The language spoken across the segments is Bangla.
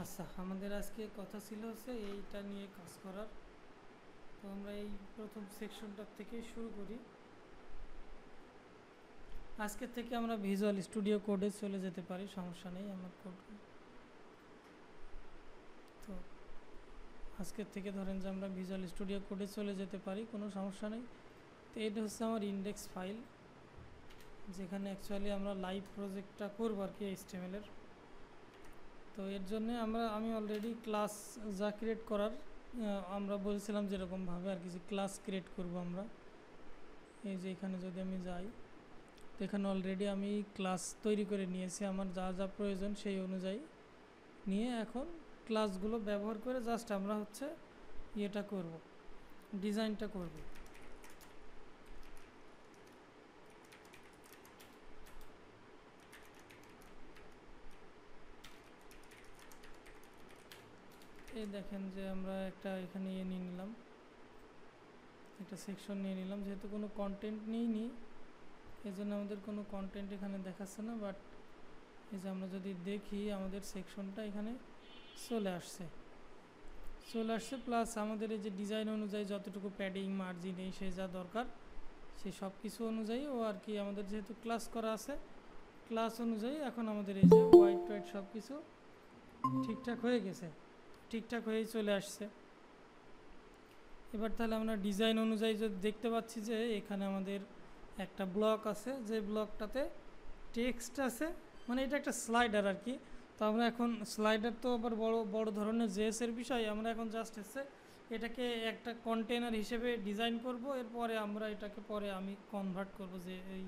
আচ্ছা, আমাদের আজকে কথা ছিল হচ্ছে এইটা নিয়ে কাজ করার। তো আমরা এই প্রথম সেকশনটার থেকে শুরু করি। আজকে থেকে আমরা ভিজুয়াল স্টুডিও কোডে চলে যেতে পারি, সমস্যা নেই। আমার কোড তো আজকের থেকে ধরেন যে আমরা ভিজুয়াল স্টুডিও কোডে চলে যেতে পারি, কোনো সমস্যা নেই। তো এটা হচ্ছে আমার ইন্ডেক্স ফাইল, যেখানে অ্যাকচুয়ালি আমরা লাইভ প্রজেক্টটা করবো আর কি HTML এর। তো এর জন্যে আমি অলরেডি ক্লাস যা ক্রিয়েট করার আমরা বলছিলাম যেরকমভাবে আর কি, যে ক্লাস ক্রিয়েট করব আমরা। এই যে এখানে যদি আমি যাই, তো এখানে অলরেডি আমি ক্লাস তৈরি করে নিয়েছি আমার যা যা প্রয়োজন সেই অনুযায়ী নিয়ে এখন ক্লাসগুলো ব্যবহার করে জাস্ট আমরা হচ্ছে ইয়েটা করব, ডিজাইনটা করব। এই দেখেন যে আমরা একটা এখানে ইয়ে নিয়ে নিলাম, একটা সেকশন নিয়ে নিলাম, যেহেতু কোনো কন্টেন্ট নিইনি এই জন্য আমাদের কোনো কন্টেন্ট এখানে দেখাচ্ছে না। বাট এই যে আমরা যদি দেখি আমাদের সেকশনটা এখানে চলে আসছে, প্লাস আমাদের এই যে ডিজাইন অনুযায়ী যতটুকু প্যাডিং মার্জিন এই সে যা দরকার সেই সব কিছু অনুযায়ী ও আর কি, আমাদের যেহেতু ক্লাস করা আছে ক্লাস অনুযায়ী এখন আমাদের এই যে হোয়াইট টোয়াইট সব কিছু ঠিকঠাক হয়ে গেছে, ঠিকঠাক হয়েই চলে আসছে। এবার তাহলে আমরা ডিজাইন অনুযায়ী যদি দেখতে পাচ্ছি যে এখানে আমাদের একটা ব্লক আছে, যে ব্লকটাতে টেক্সট আছে, মানে এটা একটা স্লাইডার আর কি। তো আমরা এখন স্লাইডার তো আবার বড় বড় ধরনের জেএসের বিষয়, আমরা এখন জাস্ট হচ্ছে এটাকে একটা কন্টেনার হিসেবে ডিজাইন করব। এরপরে আমরা এটাকে পরে আমি কনভার্ট করব যে এই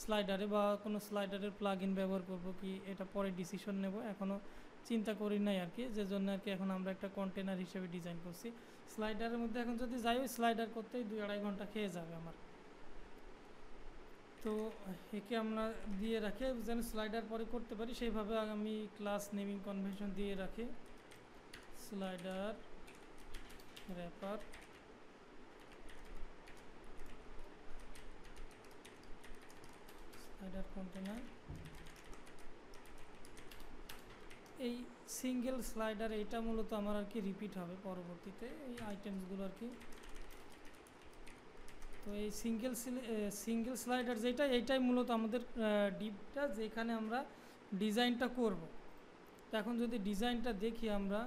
স্লাইডারে বা কোনো স্লাইডারের প্লাগ ইন ব্যবহার করব কি, এটা পরে ডিসিশন নেব, এখনও চিন্তা করি নাই আর কি, যে জন্য আর কি এখন আমরা একটা কন্টেনার হিসেবে ডিজাইন করছি। স্লাইডারের মধ্যে এখন যদি যাই ওই স্লাইডার করতেই 2-2.5 ঘন্টা খেয়ে যাবে আমার। তো একে আমরা দিয়ে রাখি যেন স্লাইডার পরে করতে পারি, সেইভাবে আমি ক্লাস নেমিং কনভেনশন দিয়ে রাখি। Slider wrapper slider container. এই সিঙ্গেল স্লাইডার এটা মূলত আমার আর কি রিপিট হবে পরবর্তীতে এই আইটেমসগুলো আর কি। তো এই সিঙ্গেল স্লাইডার যেটা, এইটাই মূলত আমাদের ডিপটা, যেখানে আমরা ডিজাইনটা করব। তো এখন যদি ডিজাইনটা দেখি আমরা,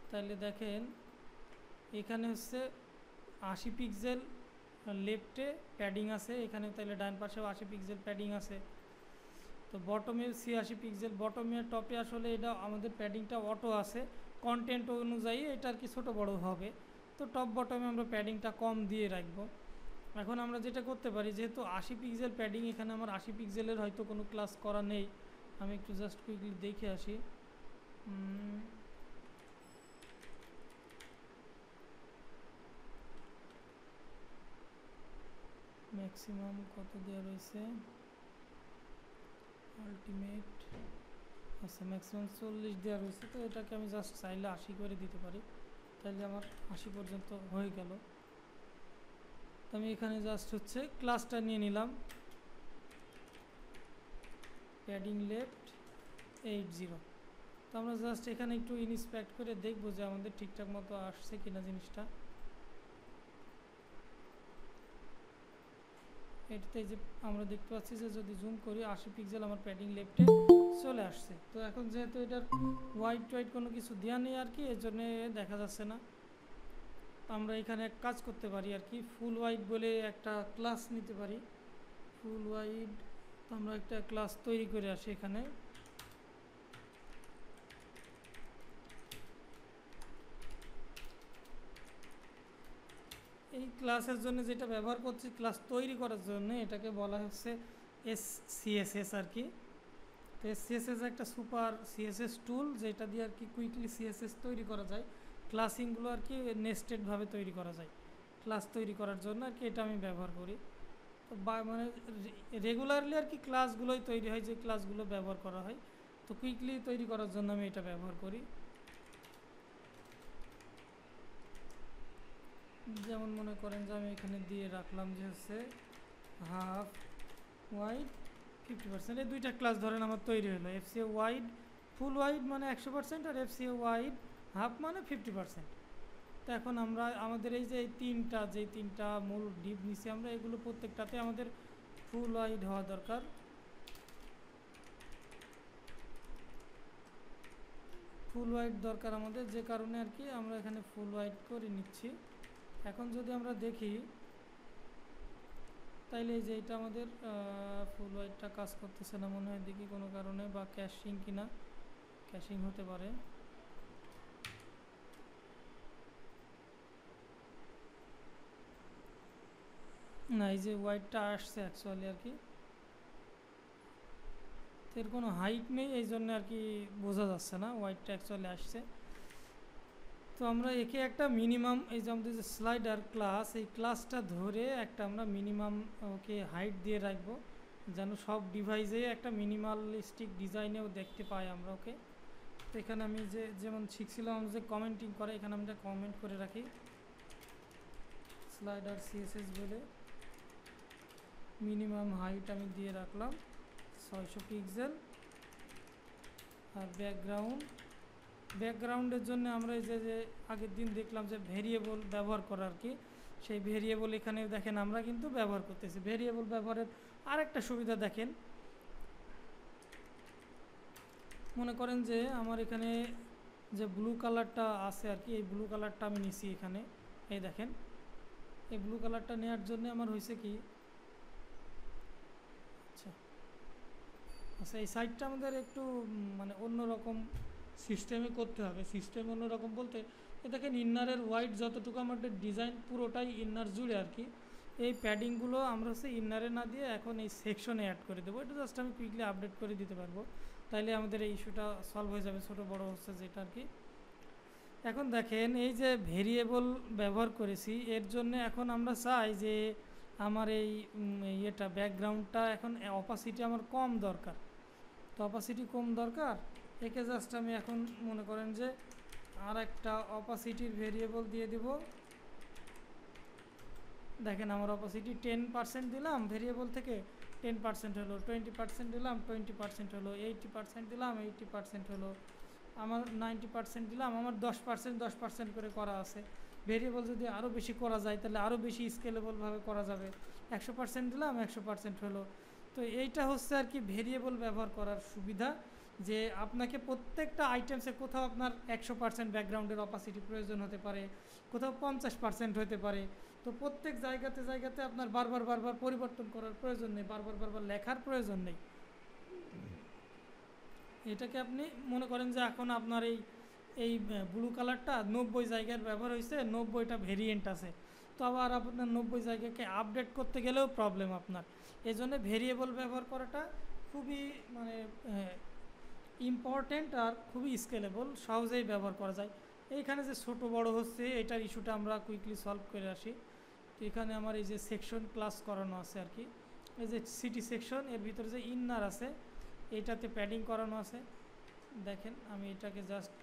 তাহলে দেখেন এখানে হচ্ছে 80 পিক্সেল লেফটে প্যাডিং আছে, এখানে তাহলে ডান পাশেও 80 পিক্সেল প্যাডিং আছে। তো বটমে 86 পিক্সেল, বটমে টপে আসলে এটা আমাদের প্যাডিংটা অটো আছে, কন্টেন্ট অনুযায়ী এটা আর কি ছোটো বড়ো হবে। তো টপ বটমে আমরা প্যাডিংটা কম দিয়ে রাখবো। এখন আমরা যেটা করতে পারি, যেহেতু 80 পিক্সেল প্যাডিং, এখানে আমার 80 পিক্সেলের হয়তো কোনো ক্লাস করা নেই, আমি একটু জাস্ট কুইকলি দেখে আসি। ম্যাক্সিমাম কত দেওয়া রয়েছে, আলটিমেট, আচ্ছা ম্যাক্সিমাম 40 দেওয়া রয়েছে। তো এটাকে আমি জাস্ট চাইলে 80 করে দিতে পারি, তাহলে আমার 80 পর্যন্ত হয়ে গেল। আমি এখানে জাস্ট হচ্ছে ক্লাসটা নিয়ে নিলাম, প্যাডিং লেফট 80। তো আমরা জাস্ট এখানে একটু ইন্সপেক্ট করে দেখবো যে আমাদের ঠিকঠাক মতো আসছে কিনা জিনিসটা। এটাতে যে আমরা দেখতে পাচ্ছি যে যদি জুম করি 80 পিক্সেল আমার প্যাডিং লেফটে চলে আসছে। তো এখন যেহেতু এটার হোয়াইট কোনো কিছু দেওয়া নেই আর কি, এর জন্য দেখা যাচ্ছে না। আমরা এখানে এক কাজ করতে পারি আর কি, ফুল হোয়াইট বলে একটা ক্লাস নিতে পারি। ফুল হোয়াইট, তো আমরা একটা ক্লাস তৈরি করে আসি এখানে। এই ক্লাসের জন্য যেটা ব্যবহার করছি ক্লাস তৈরি করার জন্য, এটাকে বলা হচ্ছে SCSS আর কি। তো SCSS একটা সুপার CSS টুল, যেটা দিয়ে আর কি কুইকলি CSS তৈরি করা যায়, ক্লাসিংগুলো আর কি নেস্টেডভাবে তৈরি করা যায়। ক্লাস তৈরি করার জন্য আর কি এটা আমি ব্যবহার করি। তো মানে রেগুলারলি আর কি ক্লাসগুলোই তৈরি হয়, যে ক্লাসগুলো ব্যবহার করা হয়। তো কুইকলি তৈরি করার জন্য আমি এটা ব্যবহার করি। যেমন মনে করেন যে আমি এখানে দিয়ে রাখলাম যে হচ্ছে হাফ ওয়াইড 50%, এই দুইটা ক্লাস ধরেন আমার তৈরি হলো। FCA ওয়াইড ফুল ওয়াইড মানে 100% আর এফসিও ওয়াইড হাফ মানে 50%। তো এখন আমরা আমাদের এই যে তিনটা মূল ডিপ নিছি আমরা, এগুলো প্রত্যেকটাতে আমাদের ফুল ওয়াইড হওয়া দরকার। ফুল ওয়াইড দরকার আমাদের, যে কারণে আর কি আমরা এখানে ফুল ওয়াইড করে নিচ্ছি। এখন যদি আমরা দেখি তাইলে এই যে এটা আমাদের ফুল ওয়াইডটা কাজ করতেছে না মনে হয়, দেখি কোনো কারণে, বা ক্যাশিং কিনা, ক্যাশিং হতে পারে। না, এই যে ওয়াইডটা আসছে অ্যাকচুয়ালি আর কি, এর কোনো হাইট নেই, এই জন্য আর কি বোঝা যাচ্ছে না ওয়াইডটা অ্যাকচুয়ালি আসছে। তো আমরা একে একটা মিনিমাম, এই যে আমাদের যে স্লাইডার ক্লাস, এই ক্লাসটা ধরে একটা আমরা মিনিমাম ওকে হাইট দিয়ে রাখবো, যেন সব ডিভাইসে একটা মিনিমালিস্টিক ডিজাইনেও দেখতে পাই আমরা ওকে। তো এখানে আমি যেমন শিখছিলাম যে কমেন্টিং করে, এখানে আমরা কমেন্ট করে রাখি স্লাইডার সিএসএস বলে, মিনিমাম হাইট আমি দিয়ে রাখলাম 600 পিক্সেল। আর ব্যাকগ্রাউন্ডের জন্য আমরা এই যে আগের দিন দেখলাম যে ভেরিয়েবল ব্যবহার করা আর কি, সেই ভেরিয়েবল এখানে দেখেন আমরা কিন্তু ব্যবহার করতেছি। ভেরিয়েবল ব্যবহারের আরেকটা সুবিধা দেখেন, মনে করেন যে আমার এখানে যে ব্লু কালারটা আছে আর কি, এই ব্লু কালারটা আমি নিছি এখানে, এই দেখেন এই ব্লু কালারটা নেওয়ার জন্য আমার হয়েছে কি, আচ্ছা এই সাইডটা আমাদের একটু মানে অন্যরকম সিস্টেমে করতে হবে। সিস্টেম অন্যরকম বলতে, এ দেখেন ইনারের হোয়াইট যতটুকু আমাদের ডিজাইন পুরোটাই ইনার জুড়ে আর কি, এই প্যাডিংগুলো আমরা হচ্ছে ইনারে না দিয়ে এখন এই সেকশনে অ্যাড করে দেবো। এটা জাস্ট আমি কুইকলি আপডেট করে দিতে পারবো, তাইলে আমাদের এই ইস্যুটা সলভ হয়ে যাবে, ছোটো বড়ো হচ্ছে যেটা আর কি। এখন দেখেন এই যে ভেরিয়েবল ব্যবহার করেছি, এর জন্য এখন আমরা চাই যে আমার এই ইয়েটা ব্যাকগ্রাউন্ডটা এখন অপাসিটি আমার কম দরকার। তো অপাসিটি কম দরকার, একে জাস্ট আমি এখন মনে করেন যে আর একটা অপাসিটির ভেরিয়েবল দিয়ে দিব। দেখেন আমার অপাসিটি 10% দিলাম ভেরিয়েবল থেকে, 10% হলো, 20% দিলাম 20% হলো, 80% দিলাম 80% হলো, আমার 90% দিলাম, আমার 10% করে করা আছে। ভেরিয়েবল যদি আরও বেশি করা যায় তাহলে আরও বেশি স্কেলেবলভাবে করা যাবে। 100% দিলাম 100% হলো। তো এইটা হচ্ছে আর কি ভেরিয়েবল ব্যবহার করার সুবিধা, যে আপনাকে প্রত্যেকটা আইটেমসে কোথাও আপনার 100% ব্যাকগ্রাউন্ডের অপাসিটি প্রয়োজন হতে পারে, কোথাও 50% হতে পারে। তো প্রত্যেক জায়গাতে আপনার বারবার পরিবর্তন করার প্রয়োজন নেই, বারবার লেখার প্রয়োজন নেই। এটাকে আপনি মনে করেন যে এখন আপনার এই ব্লু কালারটা 90 জায়গার ব্যবহার হয়েছে, 90টা ভেরিয়েন্ট আছে, তো আবার আপনার 90 জায়গাকে আপডেট করতে গেলেও প্রবলেম আপনার। এই জন্য ভেরিয়েবল ব্যবহার করাটা খুবই মানে ইম্পর্টেন্ট আর খুবই স্কেলেবল, সহজেই ব্যবহার করা যায়। এইখানে যে ছোট বড় হচ্ছে এটার ইস্যুটা আমরা কুইকলি সলভ করে আসি। তো এখানে আমার এই যে সেকশন ক্লাস করানো আছে আর কি, এই যে সিটি সেকশন, এর ভিতরে যে ইনার আছে এইটাতে প্যাডিং করানো আছে। দেখেন আমি এটাকে জাস্ট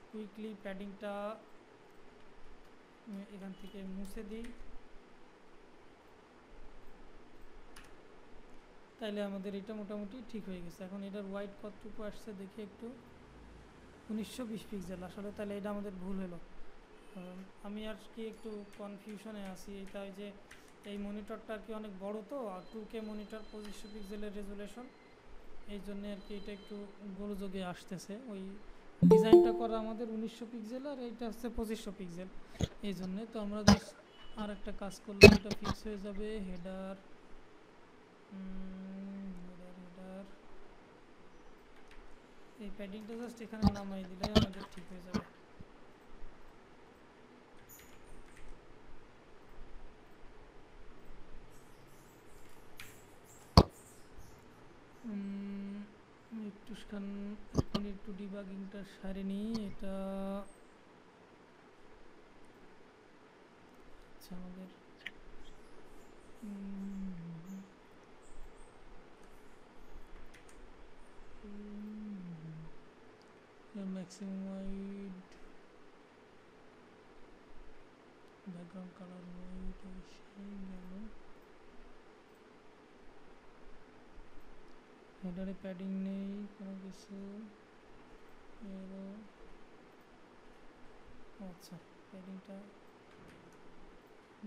কুইকলি প্যাডিংটা এখান থেকে মুছে দিই, তাইলে আমাদের এটা মোটামুটি ঠিক হয়ে গেছে। এখন এটার হোয়াইট কতটুকু আসছে দেখি একটু, 1920 পিক্সেল আসলে, তাহলে এটা আমাদের ভুল হলো। আমি আর কি একটু কনফিউশনে আছি, এটা ওই যে এই মনিটরটা আর কি অনেক বড়, তো 2K মনিটর 2500 পিক্সেলের রেজুলেশন, এই জন্যে আর কি এটা একটু গোলযোগে আসতেছে। ওই ডিজাইনটা করা আমাদের 1900 পিক্সেল আর এইটা হচ্ছে 2500 পিক্সেল, এই জন্যে। তো আমরা জাস্ট আর একটা কাজ করলে এটা ফিক্স হয়ে যাবে। হেডার এই প্যাডিংটা জাস্ট এখানে নামাই দিলে আমাদের ঠিক হয়ে যাবে। একটু ডিবাগিংটা সারে নিই, এটা আচ্ছা আমাদের maximum wide background colour wide সেই গেল, হেডারে প্যাডিং নেই কোনো কিছু। এরো আচ্ছা প্যাডিংটা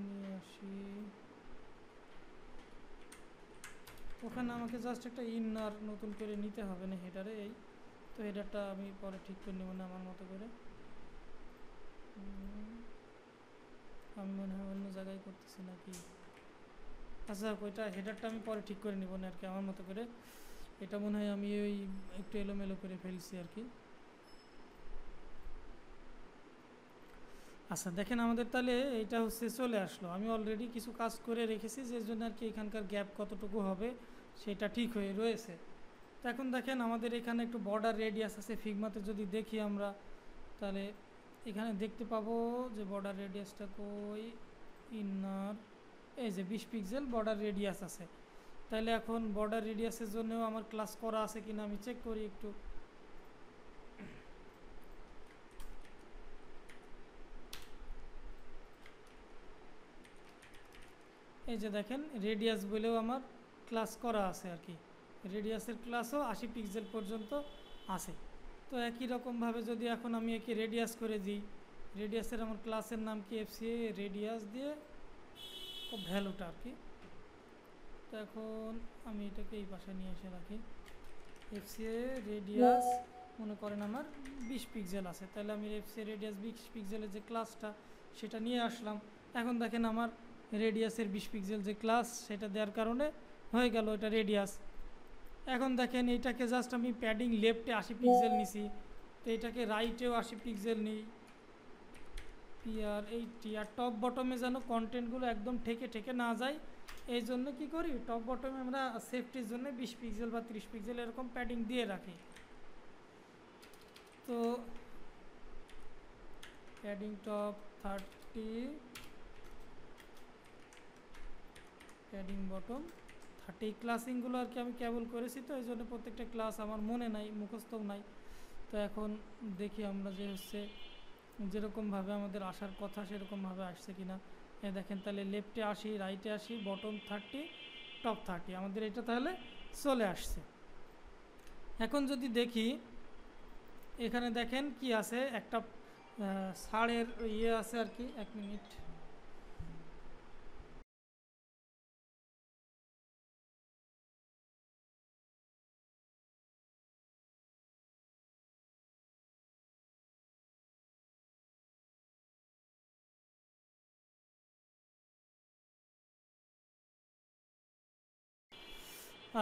নিয়ে আসি। ওখানে আমাকে জাস্ট একটা ইনার নতুন করে নিতে হবে না হেডারে, এই তো হেডারটা আমি পরে ঠিক করে নেব না আমার মতো করে। আমি মনে হয় অন্য জায়গায় করতেছি নাকি, আচ্ছা ওইটা হেডারটা আমি পরে ঠিক করে নিব না আর কি আমার মতো করে। এটা মনে হয় আমি ওই একটু এলোমেলো করে ফেলছি আর কি। আচ্ছা দেখেন আমাদের তাহলে এটা হচ্ছে চলে আসলো, আমি অলরেডি কিছু কাজ করে রেখেছি যে জন্য আর কি এখানকার গ্যাপ কতটুকু হবে সেটা ঠিক হয়ে রয়েছে। তো এখন দেখেন আমাদের এখানে একটু বর্ডার রেডিয়াস আছে ফিগমাতে, যদি দেখি আমরা তাহলে এখানে দেখতে পাবো যে বর্ডার রেডিয়াসটা কই, ইনার এই যে 20 পিক্সেল বর্ডার রেডিয়াস আছে। তাহলে এখন বর্ডার রেডিয়াসের জন্যও আমার ক্লাস করা আছে কিনা আমি চেক করি একটু। এই যে দেখেন রেডিয়াস বলেও আমার ক্লাস করা আছে আর কি, রেডিয়াসের ক্লাসও 80 পিক্সেল পর্যন্ত আছে। তো একই রকমভাবে যদি এখন আমি একে রেডিয়াস করে দিই, রেডিয়াসের আমার ক্লাসের নাম কি এফসিএ রেডিয়াস দিয়ে ভ্যালুটা আর কি। তো এখন আমি এটাকে এই পাশে নিয়ে এসে রাখি, এফসিএ রেডিয়াস মনে করেন আমার 20 পিক্সেল আছে, তাহলে আমি এফসিএ রেডিয়াস 20 পিক্সেলের যে ক্লাসটা সেটা নিয়ে আসলাম। এখন দেখেন আমার রেডিয়াসের 20 পিক্সেল যে ক্লাস সেটা দেওয়ার কারণে হয়ে গেল এটা রেডিয়াস। এখন দেখেন এইটাকে জাস্ট আমি প্যাডিং লেফটে 80 পিক্সেল নিছি, তো এটাকে রাইটেও 80 পিক্সেল নিই, পিআর 80, আর টপ বটমে যেন কন্টেন্টগুলো একদম ঠেকে ঠেকে না যায় এই জন্য কী করি টপ বটমে আমরা সেফটির জন্য 20 পিক্সেল বা 30 পিক্সেল এরকম প্যাডিং দিয়ে রাখি। তো প্যাডিং টপ 30, প্যাডিং বটম 30, ক্লাসিংগুলো আর কি আমি কেবল করেছি তো এই জন্য প্রত্যেকটা ক্লাস আমার মনে নাই, মুখস্থও নাই। তো এখন দেখি আমরা যে হচ্ছে যেরকমভাবে আমাদের আসার কথা সেরকমভাবে আসছে কিনা। দেখেন তাহলে লেফটে 80, রাইটে 80, বটম 30, টপ 30, আমাদের এটা তাহলে চলে আসছে। এখন যদি দেখি এখানে দেখেন কি আছে, একটা ছাড়ের ইয়ে আছে আর কি, 1 মিনিট।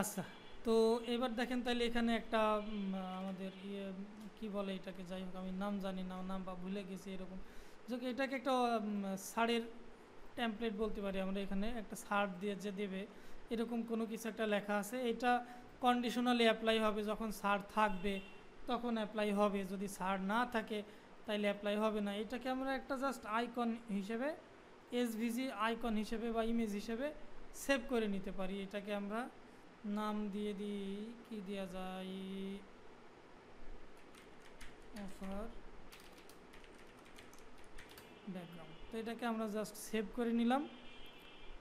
আচ্ছা তো এবার দেখেন তাহলে এখানে একটা আমাদের ইয়ে কী বলে এটাকে, যাই হোক আমি নাম জানি না, নাম বা ভুলে গেছি এরকম, যে এটাকে একটা ছাড়ের টেমপ্লেট বলতে পারি আমরা। এখানে একটা ছাড় দিয়ে যে দেবে এরকম কোনো কিছু একটা লেখা আছে, এটা কন্ডিশনালি অ্যাপ্লাই হবে, যখন ছাড় থাকবে তখন অ্যাপ্লাই হবে, যদি ছাড় না থাকে তাইলে অ্যাপ্লাই হবে না। এটাকে আমরা একটা জাস্ট আইকন হিসেবে, এসভিজি আইকন হিসেবে বা ইমেজ হিসেবে সেভ করে নিতে পারি। এটাকে আমরা নাম দিয়ে দিই, কি দেওয়া যায়, অফার ব্যাকগ্রাউন্ড। তো এটাকে আমরা জাস্ট সেভ করে নিলাম।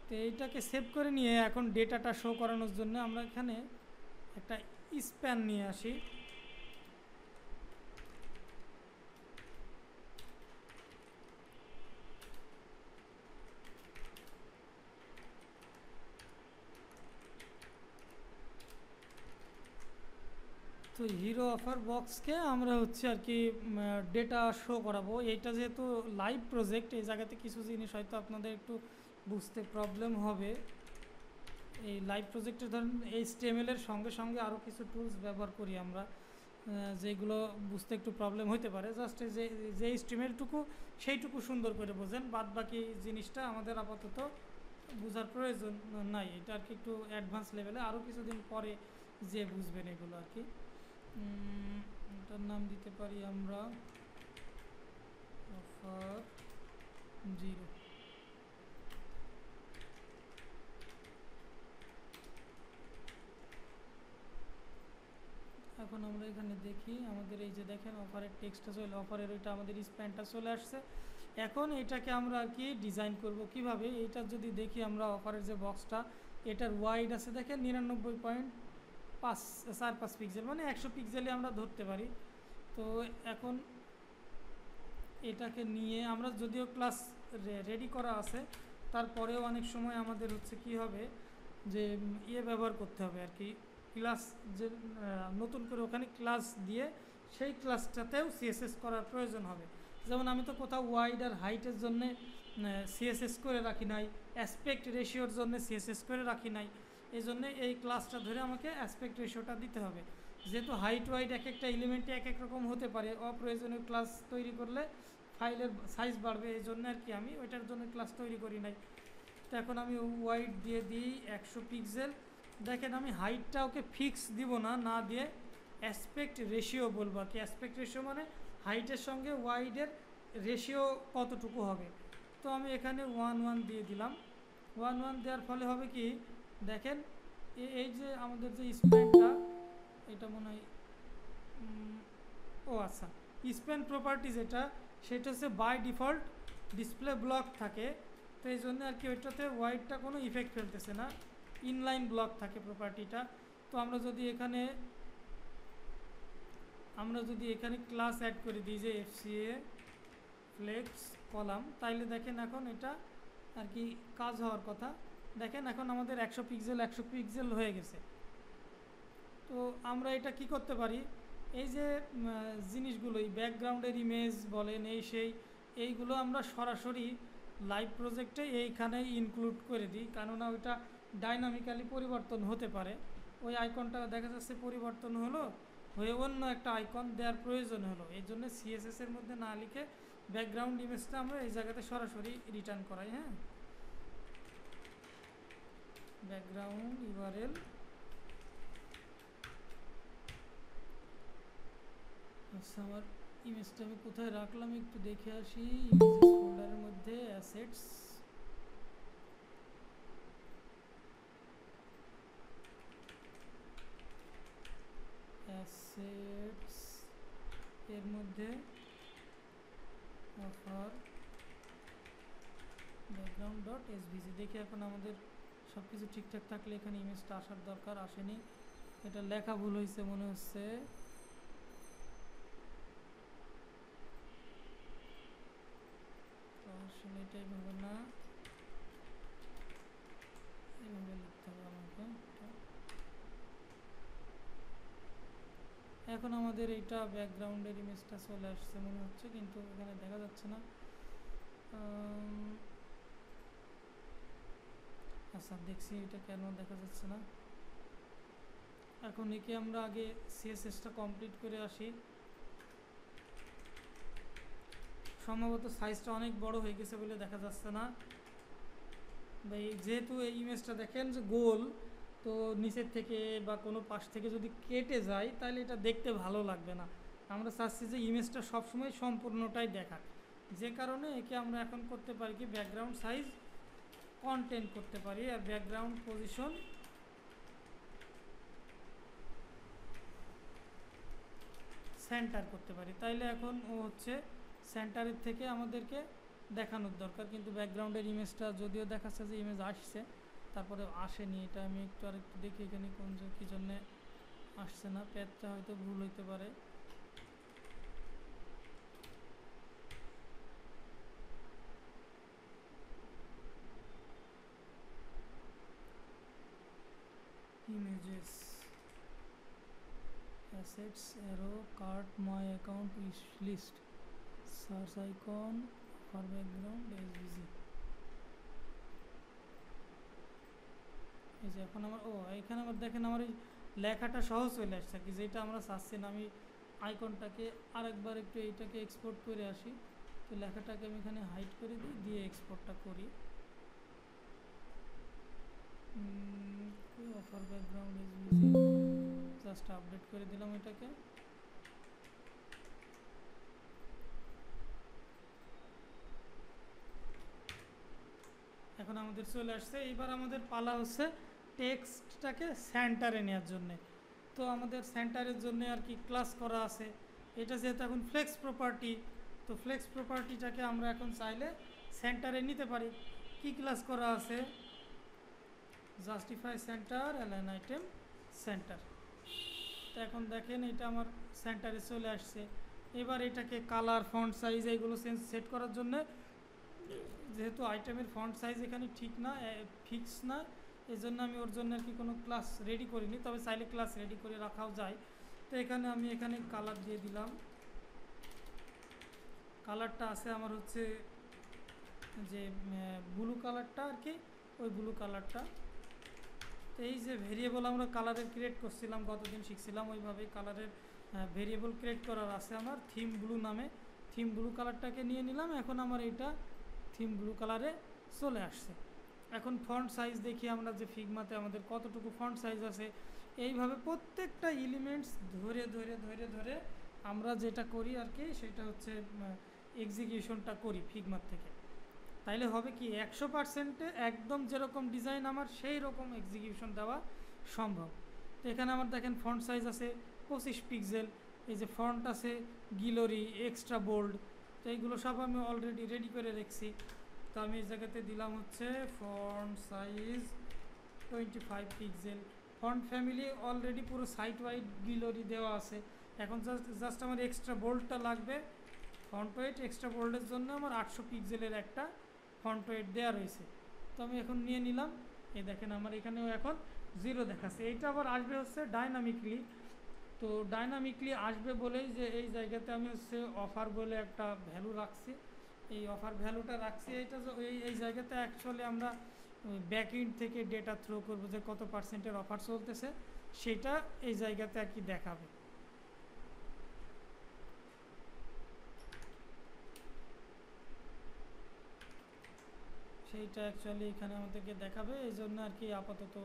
তো এইটাকে সেভ করে নিয়ে এখন ডেটাটা শো করানোর জন্য আমরা এখানে একটা স্প্যান নিয়ে আসি। তো হিরো অফার বক্সকে আমরা হচ্ছে আর কি ডেটা শো করাবো। এইটা যেহেতু লাইভ প্রজেক্ট, এই জায়গাতে কিছু জিনিস হয়তো আপনাদের একটু বুঝতে প্রবলেম হবে। এই লাইভ প্রজেক্টের ধরেন HTML এর সঙ্গে সঙ্গে আরও কিছু টুলস ব্যবহার করি আমরা, যেগুলো বুঝতে একটু প্রবলেম হতে পারে। জাস্ট যে HTML-টুকু সেইটুকু সুন্দর করে বোঝেন, বাদ বাকি জিনিসটা আমাদের আপাতত বোঝার প্রয়োজন নাই। এটা আর কি একটু অ্যাডভান্স লেভেলে, আরও কিছুদিন পরে যে বুঝবেন এগুলো আর কি। এটার নাম দিতে পারি আমরা অফার 0। এখন আমরা এখানে দেখি আমাদের এই যে দেখেন অফারের টেক্সটটা চলে, অফারের ওইটা আমাদের স্প্যানটা চলে আসছে। এখন এটাকে আমরা আর কি ডিজাইন করব কিভাবে, এইটা যদি দেখি আমরা অফারের যে বক্সটা এটার ওয়াইড আছে দেখেন 99.45 পিক্সেল, মানে 100 পিক্সেলে আমরা ধরতে পারি। তো এখন এটাকে নিয়ে আমরা যদিও ক্লাস রেডি করা আছে, তারপরেও অনেক সময় আমাদের হচ্ছে কি হবে যে ব্যবহার করতে হবে আর কি, ক্লাস যে নতুন করে ওখানে ক্লাস দিয়ে সেই ক্লাসটাতেও সিএসএস করার প্রয়োজন হবে। যেমন আমি তো কোথাও ওয়াইড আর হাইটের জন্যে সিএসএস করে রাখি নাই, অ্যাসপেক্ট রেশিওর জন্য সিএসএস করে রাখি নাই, এই জন্যে এই ক্লাসটা ধরে আমাকে অ্যাসপেক্ট রেশিওটা দিতে হবে। যেহেতু হাইট ওয়াইড এক একটা এলিমেন্টে এক এক রকম হতে পারে, অপ্রয়োজনীয় ক্লাস তৈরি করলে ফাইলের সাইজ বাড়বে, এই জন্য আর কি আমি ওইটার জন্য ক্লাস তৈরি করি নাই। তো এখন আমি ওয়াইড দিয়ে দিই 100 পিক্সেল। দেখেন আমি হাইটটা ওকে ফিক্স দিব না, না দিয়ে অ্যাসপেক্ট রেশিও বলবো আর কি। অ্যাসপেক্ট রেশিও মানে হাইটের সঙ্গে ওয়াইডের রেশিও কতটুকু হবে। তো আমি এখানে 1:1 দিয়ে দিলাম। 1:1 দেওয়ার ফলে হবে কি, দেখেন এই যে আমাদের যে স্প্যানটা, এটা মনে হয় ও আচ্ছা, স্প্যান প্রপার্টি যেটা, সেটা হচ্ছে বাই ডিফল্ট ডিসপ্লে ব্লক থাকে। তো এই জন্য আর কি ওইটাতে ওয়াইডটা কোনো ইফেক্ট ফেলতেছে না, ইনলাইন ব্লক থাকে প্রপার্টিটা। তো আমরা যদি এখানে ক্লাস অ্যাড করে দিই যে এফসিএ ফ্লেক্স কলাম, তাইলে দেখেন এখন এটা আর কি কাজ হওয়ার কথা। দেখেন এখন আমাদের 100 পিক্সেল হয়ে গেছে। তো আমরা এটা কি করতে পারি, এই যে জিনিসগুলো, এই ব্যাকগ্রাউন্ডের ইমেজ বলেন এই সেই, এইগুলো আমরা সরাসরি লাইভ প্রজেক্টে এইখানে ইনক্লুড করে দিই, কেননা ওইটা ডাইনামিক্যালি পরিবর্তন হতে পারে। ওই আইকনটা দেখা যাচ্ছে পরিবর্তন হয়ে অন্য একটা আইকন দেওয়ার প্রয়োজন হলো, এই জন্য সিএসএসের মধ্যে না লিখে ব্যাকগ্রাউন্ড ইমেজটা আমরা এই জায়গাতে সরাসরি রিটার্ন করাই। হ্যাঁ, ব্যাকগ্রাউন্ড ইউআরএল। আচ্ছা, আমার ইমেজটা আমি কোথায় রাখলাম একটু দেখে আসি। ইমেজেস ফোল্ডারের মধ্যে অ্যাসেটস, এর মধ্যে অফার ব্যাকগ্রাউন্ড ডট এসভিজি। দেখি এখন আমাদের সব কিছু ঠিকঠাক থাকলে এখানে ইমেজটা আসার দরকার, আসেনি। এটা লেখা ভুল হয়েছে মনে হচ্ছে। আসলে এটা এইভাবে না, এইভাবে লিখতে হবে আমাকে। এখন আমাদের এইটা ব্যাকগ্রাউন্ডের ইমেজটা চলে আসছে মনে হচ্ছে, কিন্তু এখানে দেখা যাচ্ছে না। আচ্ছা, দেখছি এটা কেন দেখা যাচ্ছে না। এখন একে আমরা আগে সিএসএসটা কমপ্লিট করে আসি। সম্ভবত সাইজটা অনেক বড় হয়ে গেছে বলে দেখা যাচ্ছে না। যেহেতু এই ইমেজটা দেখেন যে গোল, তো নিচের থেকে বা কোনো পাশ থেকে যদি কেটে যায় তাহলে এটা দেখতে ভালো লাগবে না। আমরা চাচ্ছি যে ইমেজটা সবসময় সম্পূর্ণটাই দেখাক, যে কারণে একে আমরা এখন করতে পারি কি, ব্যাকগ্রাউন্ড সাইজ কন্টেন্ট করতে পারি, আর ব্যাকগ্রাউন্ড পজিশন সেন্টার করতে পারি। তাইলে এখন ও হচ্ছে সেন্টারের থেকে আমাদেরকে দেখানোর দরকার, কিন্তু ব্যাকগ্রাউন্ডের ইমেজটা যদিও দেখাচ্ছে যে ইমেজ আসছে, তারপরে আসেনি। এটা আমি আরেকটু দেখি এখানে কী জন্যে আসছে না, প্যাচটা হয়তো ভুল হইতে পারে। Images, assets, arrow, cart, my account, wish list, search icon for background SVG। এই যে এখন আমার এখানে আমার দেখেন আমার এই লেখাটা সহজ চলে আসছে কি, যেটা আমরা চাচ্ছি না। আমি আইকনটাকে আরেকবার একটু এইটাকে এক্সপোর্ট করে আসি। তো লেখাটাকে আমি এখানে হাইড করে দিই, দিয়ে এক্সপোর্টটা করি। Offer background SVG, just update করে দিলাম এটাকে। এখন আমাদের চলে আসছে। এইবার আমাদের পালা হচ্ছে টেক্সটটাকে সেন্টারে নেওয়ার জন্যে। তো আমাদের সেন্টারের জন্য আর কি ক্লাস করা আছে। এটা যেহেতু এখন ফ্লেক্স প্রপার্টি, তো ফ্লেক্স প্রপার্টিটাকে আমরা এখন চাইলে সেন্টারে নিতে পারি। কি ক্লাস করা আছে, justify centre, align item centre. তো এখন দেখেন এটা আমার সেন্টারে চলে আসছে। এবার এটাকে কালার, ফন্ট সাইজ এইগুলো সেট করার জন্য, যেহেতু আইটেমের ফন্ট সাইজ এখানে ঠিক না, ফিক্স না, এই জন্য আমি ওর জন্য আর কি কোনো ক্লাস রেডি করিনি, তবে চাইলে ক্লাস রেডি করে রাখাও যায়। তো এখানে আমি কালার দিয়ে দিলাম। কালারটা আছে আমার হচ্ছে যে ব্লু কালারটা আর কি, ওই ব্লু কালারটা। তো এই যে ভেরিয়েবল আমরা কালারের ক্রিয়েট করছিলাম, গতদিন শিখছিলাম, ওইভাবেই কালারের ভেরিয়েবল ক্রিয়েট করার আছে আমার থিম ব্লু নামে। থিম ব্লু কালারটাকে নিয়ে নিলাম, এখন আমার এইটা থিম ব্লু কালারে চলে আসছে। এখন ফন্ট সাইজ দেখি আমরা যে ফিগমাতে আমাদের কতটুকু ফন্ট সাইজ আছে। এইভাবে প্রত্যেকটা এলিমেন্টস ধরে ধরে ধরে ধরে আমরা যেটা করি আর কি, সেটা হচ্ছে এক্সিকিউশনটা করি ফিগমার থেকে। তাইলে হবে কি 100%-এ একদম যেরকম ডিজাইন আমার সেই রকম এক্সিকিউশন দেওয়া সম্ভব। তো এখানে আমার দেখেন ফন্ট সাইজ আছে 25 পিক্সেল, এই যে ফন্ট আছে গিলোরি, এক্সট্রা বোল্ড, তো এইগুলো সব আমি অলরেডি রেডি করে রেখেছি। তো আমি এই জায়গাতে দিলাম হচ্ছে font size 25 pixel. Font family already পুরো সাইট ওয়াইড গিলোরি দেওয়া আছে। এখন জাস্ট আমার এক্সট্রা বোল্ডটা লাগবে। ফন্ট ওয়েট এক্সট্রা বোল্ডের জন্য আমার 800 পিক্সেলের একটা ফন্ট ওয়েট দেওয়া রয়েছে। তো আমি এখন নিয়ে নিলাম। এই দেখেন আমার এখানেও এখন 0 দেখাচ্ছে। এইটা আবার আসবে হচ্ছে ডাইনামিকলি। তো ডাইনামিকলি আসবে বলেই যে এই জায়গাতে আমি হচ্ছে অফার বলে একটা ভ্যালু রাখছি। এই অফার ভ্যালুটা রাখছি, এইটা এই জায়গাতে অ্যাকচুয়ালি আমরা ব্যাকএন্ড থেকে ডেটা থ্রো করবো যে কত পার্সেন্টের অফার চলতেছে, সেটা এই জায়গাতে আর কি দেখাবে। সেইটা অ্যাকচুয়ালি এখানে আমাদেরকে দেখাবে, এই জন্য আর কি আপাতত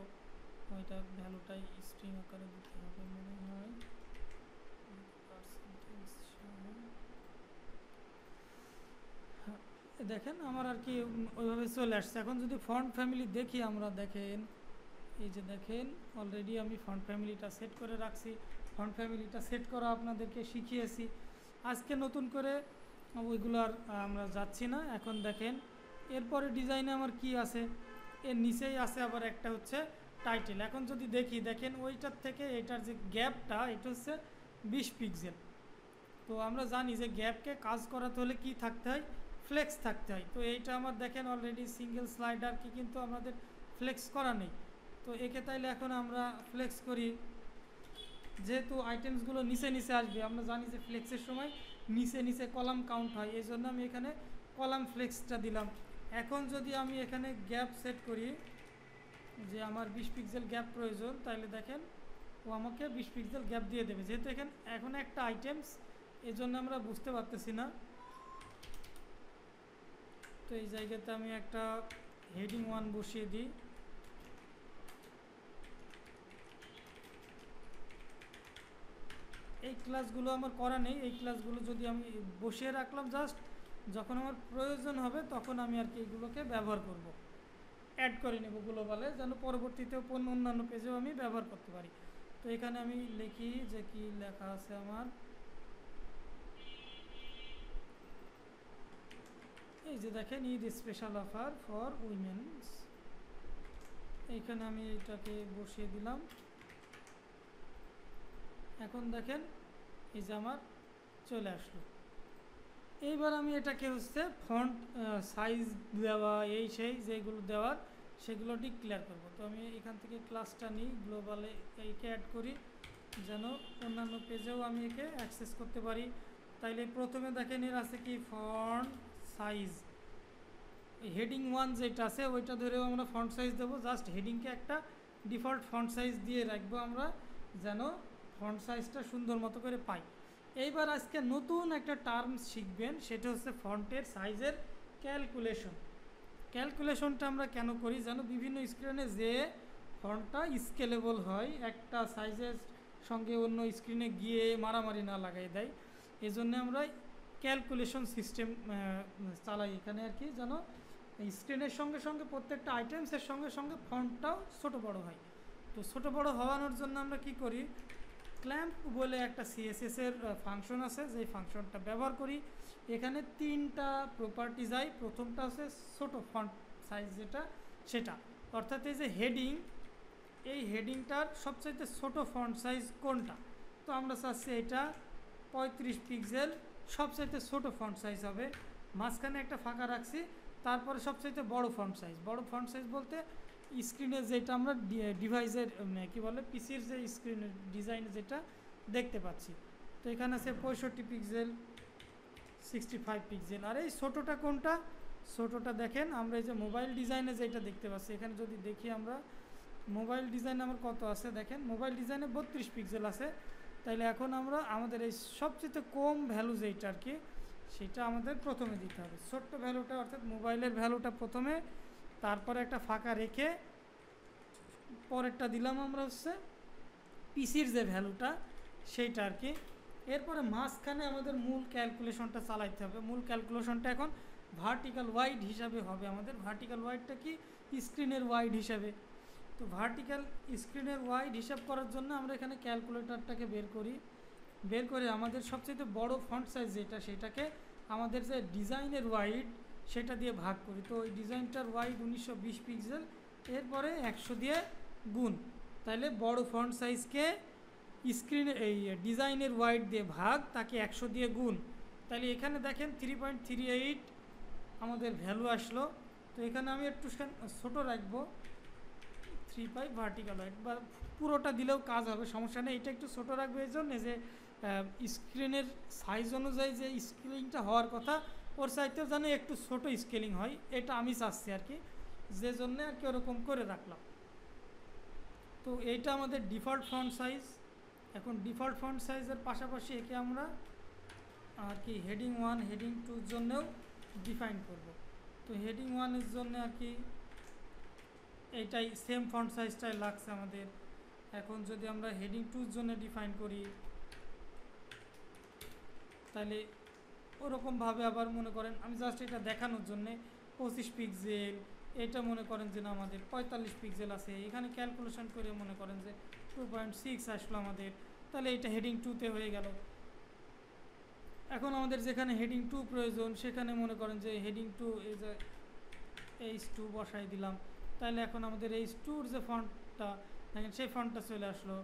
ওইটা ভ্যালুটাই স্ট্রিং আকারে দিতে হবে মনে হয়। দেখেন আমার আর কি ওইভাবে চলে আসছে। এখন যদি ফন্ট ফ্যামিলি দেখি আমরা, দেখেন এই যে দেখেন অলরেডি আমি ফন্ট ফ্যামিলিটা সেট করে রাখছি। ফন্ট ফ্যামিলিটা সেট করা আপনাদেরকে শিখিয়েছি। আজকে নতুন করে ওইগুলো আর আমরা যাচ্ছি না। এখন দেখেন এরপরে ডিজাইনে আমার কি আছে, এর নিচেই আছে আবার একটা হচ্ছে টাইটেল। এখন যদি দেখি, দেখেন ওইটার থেকে এটার যে গ্যাপটা, এটা হচ্ছে 20 পিক্সেল। তো আমরা জানি যে গ্যাপকে কাজ করাতে হলে কি থাকতে হয়, ফ্লেক্স থাকতে হয়। তো এইটা আমার দেখেন অলরেডি সিঙ্গেল স্লাইডার কি কিন্তু আমাদের ফ্লেক্স করা নেই। তো একে তাইলে এখন আমরা ফ্লেক্স করি, যেহেতু আইটেমসগুলো নিচে নিচে আসবে, আমরা জানি যে ফ্লেক্সের সময় নিচে নিচে কলাম কাউন্ট হয়, এই জন্য আমি এখানে কলাম ফ্লেক্সটা দিলাম। এখন যদি আমি এখানে গ্যাপ সেট করি যে আমার 20 পিক্সেল গ্যাপ প্রয়োজন, তাহলে দেখেন ও আমাকে 20 পিক্সেল গ্যাপ দিয়ে দেবে, যেহেতু এখন একটা আইটেমস, এই জন্য আমরা বুঝতে পারতেছি না। তো এই জায়গাতে আমি একটা হেডিং 1 বসিয়ে দিই। এই ক্লাসগুলো আমার করা নেই, এই ক্লাসগুলো যদি আমি বসিয়ে রাখলাম, জাস্ট যখন আমার প্রয়োজন হবে তখন আমি আর কি এগুলোকে ব্যবহার করব, অ্যাড করে নেব গ্লোবালে, যেন পরবর্তীতেও অন্যান্য পেজেও আমি ব্যবহার করতে পারি। তো এখানে আমি লিখি যে কি লেখা আছে আমার, এই যে দেখেন Eid special offer for women's, এইখানে আমি এটাকে বসিয়ে দিলাম। এখন দেখেন এই যে আমার চলে আসলো। এইবার আমি এটাকে হচ্ছে ফন্ট সাইজ দেওয়া, এই সেই যেগুলো দেওয়ার সেগুলো ডিক্লেয়ার করব। তো আমি এখান থেকে ক্লাসটা নিই, গ্লোবালে এইকে অ্যাড করি, যেন অন্যান্য পেজেও আমি একে অ্যাক্সেস করতে পারি। তাইলে প্রথমে দেখেন এর আছে কি ফন্ট সাইজ, হেডিং 1 যেটা আছে ওইটা ধরেও আমরা ফন্ট সাইজ দেবো। জাস্ট হেডিংকে একটা ডিফল্ট ফন্ট সাইজ দিয়ে রাখবো আমরা, যেন ফন্ট সাইজটা সুন্দর মতো করে পাই। এইবার আজকে নতুন একটা টার্মস শিখবেন, সেটা হচ্ছে ফন্টের সাইজের ক্যালকুলেশন। ক্যালকুলেশনটা আমরা কেন করি যেন, বিভিন্ন স্ক্রিনে যে ফন্টটা স্কেলেবল হয়, একটা সাইজের সঙ্গে অন্য স্ক্রিনে গিয়ে মারামারি না লাগাই দেয়, এই জন্য আমরা ক্যালকুলেশন সিস্টেম চালাই এখানে আর কি, যেন স্ক্রিনের সঙ্গে সঙ্গে প্রত্যেকটা আইটেমসের সঙ্গে সঙ্গে ফন্টটাও ছোটো বড়ো হয়। তো ছোটো বড়ো হওয়ানোর জন্য আমরা কি করি, ক্ল্যাম্প বলে একটা সিএসএসের ফাংশন আছে, যেই ফাংশনটা ব্যবহার করি। এখানে 3টা প্রপার্টি যায়। প্রথমটা হচ্ছে ছোটো ফন্ট সাইজ, যেটা সেটা অর্থাৎ এই যে হেডিং, এই হেডিংটার সবচাইতে ছোটো ফন্ট সাইজ কোনটা, তো আমরা চাচ্ছি এটা 35 পিক্সেল, সবচাইতে ছোটো ফন্ট সাইজ হবে, মাঝখানে একটা ফাঁকা রাখছি, তারপরে সবচাইতে বড় ফন্ট সাইজ। বড় ফন্ট সাইজ বলতে স্ক্রিনে যেটা আমরা ডিভাইসের কী বলে পিসির যে স্ক্রিনের ডিজাইন যেটা দেখতে পাচ্ছি। তো এখানে আছে 65 পিক্সেল, 65 পিক্সেল। আর এই ছোটোটা কোনটা? ছোটোটা দেখেন আমরা এই যে মোবাইল ডিজাইনে যেটা দেখতে পাচ্ছি, এখানে যদি দেখি আমরা মোবাইল ডিজাইন আমার কত আছে দেখেন, মোবাইল ডিজাইনে 32 পিক্সেল আছে। তাইলে এখন আমরা আমাদের এই সবচেয়ে কম ভ্যালু যেটা আর কি, সেটা আমাদের প্রথমে দিতে হবে, ছোট্ট ভ্যালুটা, অর্থাৎ মোবাইলের ভ্যালুটা প্রথমে, তারপরে একটা ফাঁকা রেখে পরেরটা দিলাম আমরা হচ্ছে পিসির যে ভ্যালুটা সেইটা আর কি। এরপরে মাঝখানে আমাদের মূল ক্যালকুলেশনটা চালাইতে হবে। মূল ক্যালকুলেশনটা এখন ভার্টিক্যাল ওয়াইড হিসাবে হবে আমাদের। ভার্টিক্যাল ওয়াইডটা কি? স্ক্রিনের ওয়াইড হিসাবে। তো ভার্টিক্যাল স্ক্রিনের ওয়াইড হিসাব করার জন্য আমরা এখানে ক্যালকুলেটরটাকে বের করে আমাদের সবচেয়ে বড় ফন্ট সাইজ যেটা, সেটাকে আমাদের যে ডিজাইনের ওয়াইড সেটা দিয়ে ভাগ করি। তো ওই ডিজাইনটার ওয়াইড 1920 পিক্সেল, এরপরে 100 দিয়ে গুণ, তাহলে বড় ফন্ট সাইজকে স্ক্রিনে এই ডিজাইনের ওয়াইড দিয়ে ভাগ, তাকে 100 দিয়ে গুণ, তাহলে এখানে দেখেন 3.38 আমাদের ভ্যালু আসলো। তো এখানে আমি একটু ছোটো রাখবো, 3 ভার্টিক্যাল ওয়াইড, বা পুরোটা দিলেও কাজ হবে, সমস্যা নেই। এটা একটু ছোটো রাখবো এই জন্যে যে স্ক্রিনের সাইজ অনুযায়ী যে স্কেলিংটা হওয়ার কথা, ওর চাইতেও যেন একটু ছোটো স্কেলিং হয়, এটা আমি চাচ্ছি আর কি, যে জন্যে আর কি ওরকম করে রাখলাম। তো এইটা আমাদের ডিফল্ট ফন্ট সাইজ। এখন ডিফল্ট ফন্ট সাইজের পাশাপাশি একে আমরা আর কি হেডিং 1 হেডিং 2-র জন্যেও ডিফাইন করব। তো হেডিং 1-এর জন্য আর কি এইটাই সেম ফন্ট সাইজটাই লাগছে আমাদের। এখন যদি আমরা হেডিং 2-র জন্য ডিফাইন করি, তাহলে ওরকমভাবে আবার মনে করেন আমি জাস্ট এটা দেখানোর জন্যে 25 পিক্সেল, এটা মনে করেন যে না আমাদের 45 পিক্সেল আছে, এখানে ক্যালকুলেশন করে মনে করেন যে 2.6 আসলো আমাদের, তাহলে এটা হেডিং 2-তে হয়ে গেল। এখন আমাদের যেখানে হেডিং 2 প্রয়োজন, সেখানে মনে করেন যে হেডিং 2 এই যে H2 বসাই দিলাম, তাহলে এখন আমাদের H2-র যে ফন্টটা দেখেন সেই ফন্টটা চলে আসলো।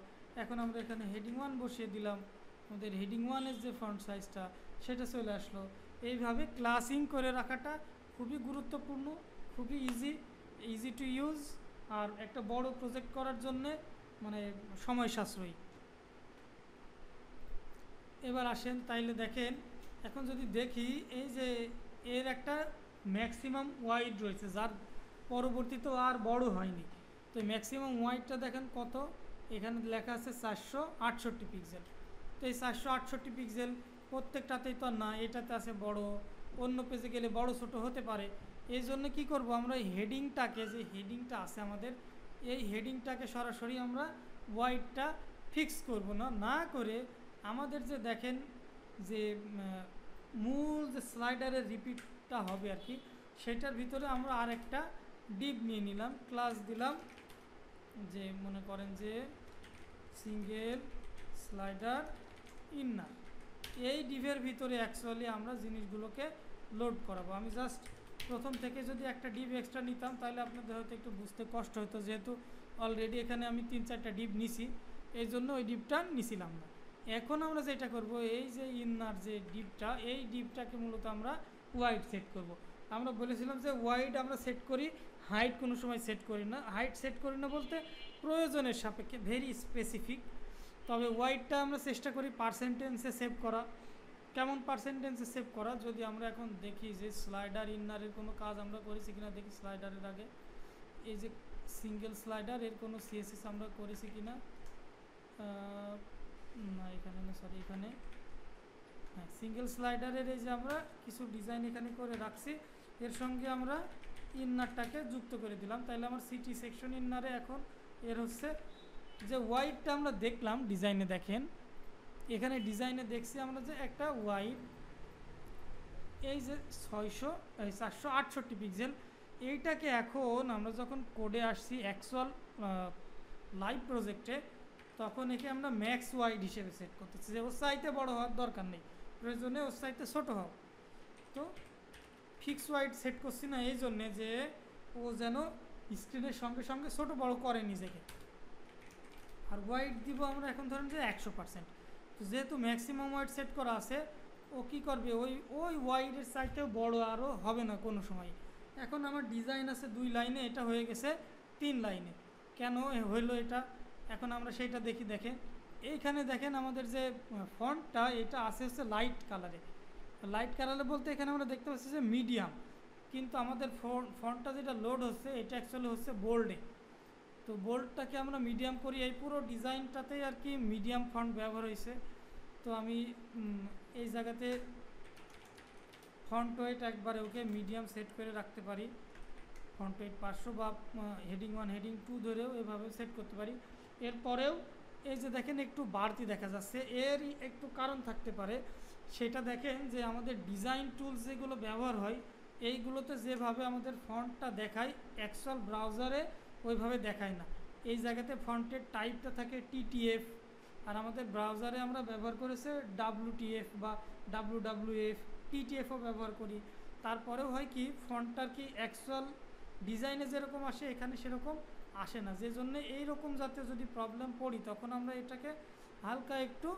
এখন আমরা এখানে হেডিং 1 বসিয়ে দিলাম, আমাদের হেডিং 1-এর যে ফন্ট সাইজটা সেটা চলে আসলো। এইভাবে ক্লাসিং করে রাখাটা খুবই গুরুত্বপূর্ণ, খুবই ইজি টু ইউজ, আর একটা বড় প্রজেক্ট করার জন্যে মানে সময় সাশ্রয়ী। এবার আসেন তাইলে দেখেন, এখন যদি দেখি এই যে এর একটা ম্যাক্সিমাম ওয়াইড রয়েছে, যার পরবর্তীতেও আর বড় হয়নি। তো ম্যাক্সিমাম ওয়াইডটা দেখেন কত, এখানে লেখা আছে 468 পিক্সেল। তো এই 468 পিক্সেল প্রত্যেকটাতেই তো না, এটাতে আছে বড়, অন্য পেজে গেলে বড় ছোট হতে পারে। এই জন্য কী করবো, আমরা হেডিংটাকে, যে হেডিংটা আছে আমাদের, এই হেডিংটাকে সরাসরি আমরা ওয়াইডটা ফিক্স করব না করে আমাদের যে দেখেন যে মূল যে স্লাইডারের রিপিটটা হবে আর কি, সেটার ভিতরে আমরা আরেকটা ডিপ নিয়ে নিলাম, ক্লাস দিলাম যে মনে করেন যে সিঙ্গেল স্লাইডার ইনার। এই ডিভের ভিতরে অ্যাকচুয়ালি আমরা জিনিসগুলোকে লোড করাবো। আমি জাস্ট প্রথম থেকে যদি একটা ডিভ এক্সট্রা নিতাম তাহলে আপনাদের হয়তো একটু বুঝতে কষ্ট হতো, যেহেতু অলরেডি এখানে আমি 3-4টা ডিভ নিছি, এই জন্য ওই ডিভটা নিছিলাম না। এখন আমরা যেটা করব, এই যে ইনার যে ডিভটা, এই ডিভটাকে মূলত আমরা ওয়াইড সেট করব। আমরা বলেছিলাম যে ওয়াইড আমরা সেট করি, হাইট কোনো সময় সেট করি না। হাইট সেট করি না বলতে প্রয়োজনের সাপেক্ষে, ভেরি স্পেসিফিক। তবে ওয়াইডটা আমরা চেষ্টা করি পার্সেন্টেজে সেভ করা। কেমন পার্সেন্টেজে সেভ করা, যদি আমরা এখন দেখি যে স্লাইডার ইনারের কোনো কাজ আমরা করেছি কিনা, দেখি স্লাইডারের আগে এই যে সিঙ্গেল স্লাইডার, এর কোনো সিএসএস আমরা করেছি কিনা, না এখানে না, সরি এখানে, হ্যাঁ সিঙ্গেল স্লাইডারের এই যে আমরা কিছু ডিজাইন এখানে করে রাখছি, এর সঙ্গে আমরা ইনারটাকে যুক্ত করে দিলাম। তাহলে আমার সিটি সেকশন ইনারে এখন এর হচ্ছে যে ওয়াইডটা আমরা দেখলাম ডিজাইনে, দেখেন এখানে ডিজাইনে দেখছি আমরা যে একটা ওয়াইড এই যে 468 পিক্সেল, এইটাকে এখন আমরা যখন কোডে আসছি অ্যাকচুয়াল লাইভ প্রজেক্টে, তখন একে আমরা ম্যাক্স ওয়াইড হিসেবে সেট করতেছি, যে ওর চাইতে বড় হওয়ার দরকার নেই, প্রয়োজনে ওর চাইতে ছোটো হও। তো ফিক্স ওয়াইড সেট করছি না এই জন্যে যে ও যেন স্ক্রিনের সঙ্গে সঙ্গে ছোটো বড় করে নিজেকে। আর ওয়াইড দিব আমরা এখন ধরেন যে 100%। তো যেহেতু ম্যাক্সিমাম ওয়াইড সেট করা আছে, ও কী করবে, ওই ওই ওয়াইডের সাইডটাও বড় আরও হবে না কোনো সময়। এখন আমার ডিজাইন আছে 2 লাইনে, এটা হয়ে গেছে 3 লাইনে। কেন হইলো এটা, এখন আমরা সেইটা দেখি। দেখেন এইখানে দেখেন আমাদের যে ফন্টটা এটা আছে হচ্ছে লাইট কালারে। লাইট কালারে বলতে এখানে আমরা দেখতে পাচ্ছি যে মিডিয়াম, কিন্তু আমাদের ফন্টটা যেটা লোড হচ্ছে এটা অ্যাকচুয়ালি হচ্ছে বোল্ডে। তো বোল্ডটাকে আমরা মিডিয়াম করি, এই পুরো ডিজাইনটাতেই আর কি মিডিয়াম ফন্ট ব্যবহার হয়েছে। তো আমি এই জায়গাতে ফন্ট ওয়েট একবারে ওকে মিডিয়াম সেট করে রাখতে পারি, ফন্ট ওয়েট 500 বা হেডিং 1 হেডিং 2 ধরেও এভাবে সেট করতে পারি। এরপরেও এই যে দেখেন একটু বাড়তি দেখা যাচ্ছে, এরই একটু কারণ থাকতে পারে। সেটা দেখেন যে আমাদের ডিজাইন টুলস যেগুলো ব্যবহার হয় এইগুলোতে যেভাবে আমাদের ফন্টটা দেখায় অ্যাকচুয়াল ব্রাউজারে ওইভাবে দেখায় না। এই জায়গাতে ফন্টের টাইপটা থাকে টিটিএফ, আর আমাদের ব্রাউজারে আমরা ব্যবহার করেছে ডাব্লুটিএফ বা ডাব্লুডাব্লুএফ, টিটিএফও ব্যবহার করি। তারপরেও হয় কি ফন্টটার কি অ্যাকচুয়াল ডিজাইনে যেরকম আসে এখানে সেরকম আসে না, যে জন্য এইরকম যাতে যদি প্রবলেম পড়ি তখন আমরা এটাকে হালকা একটু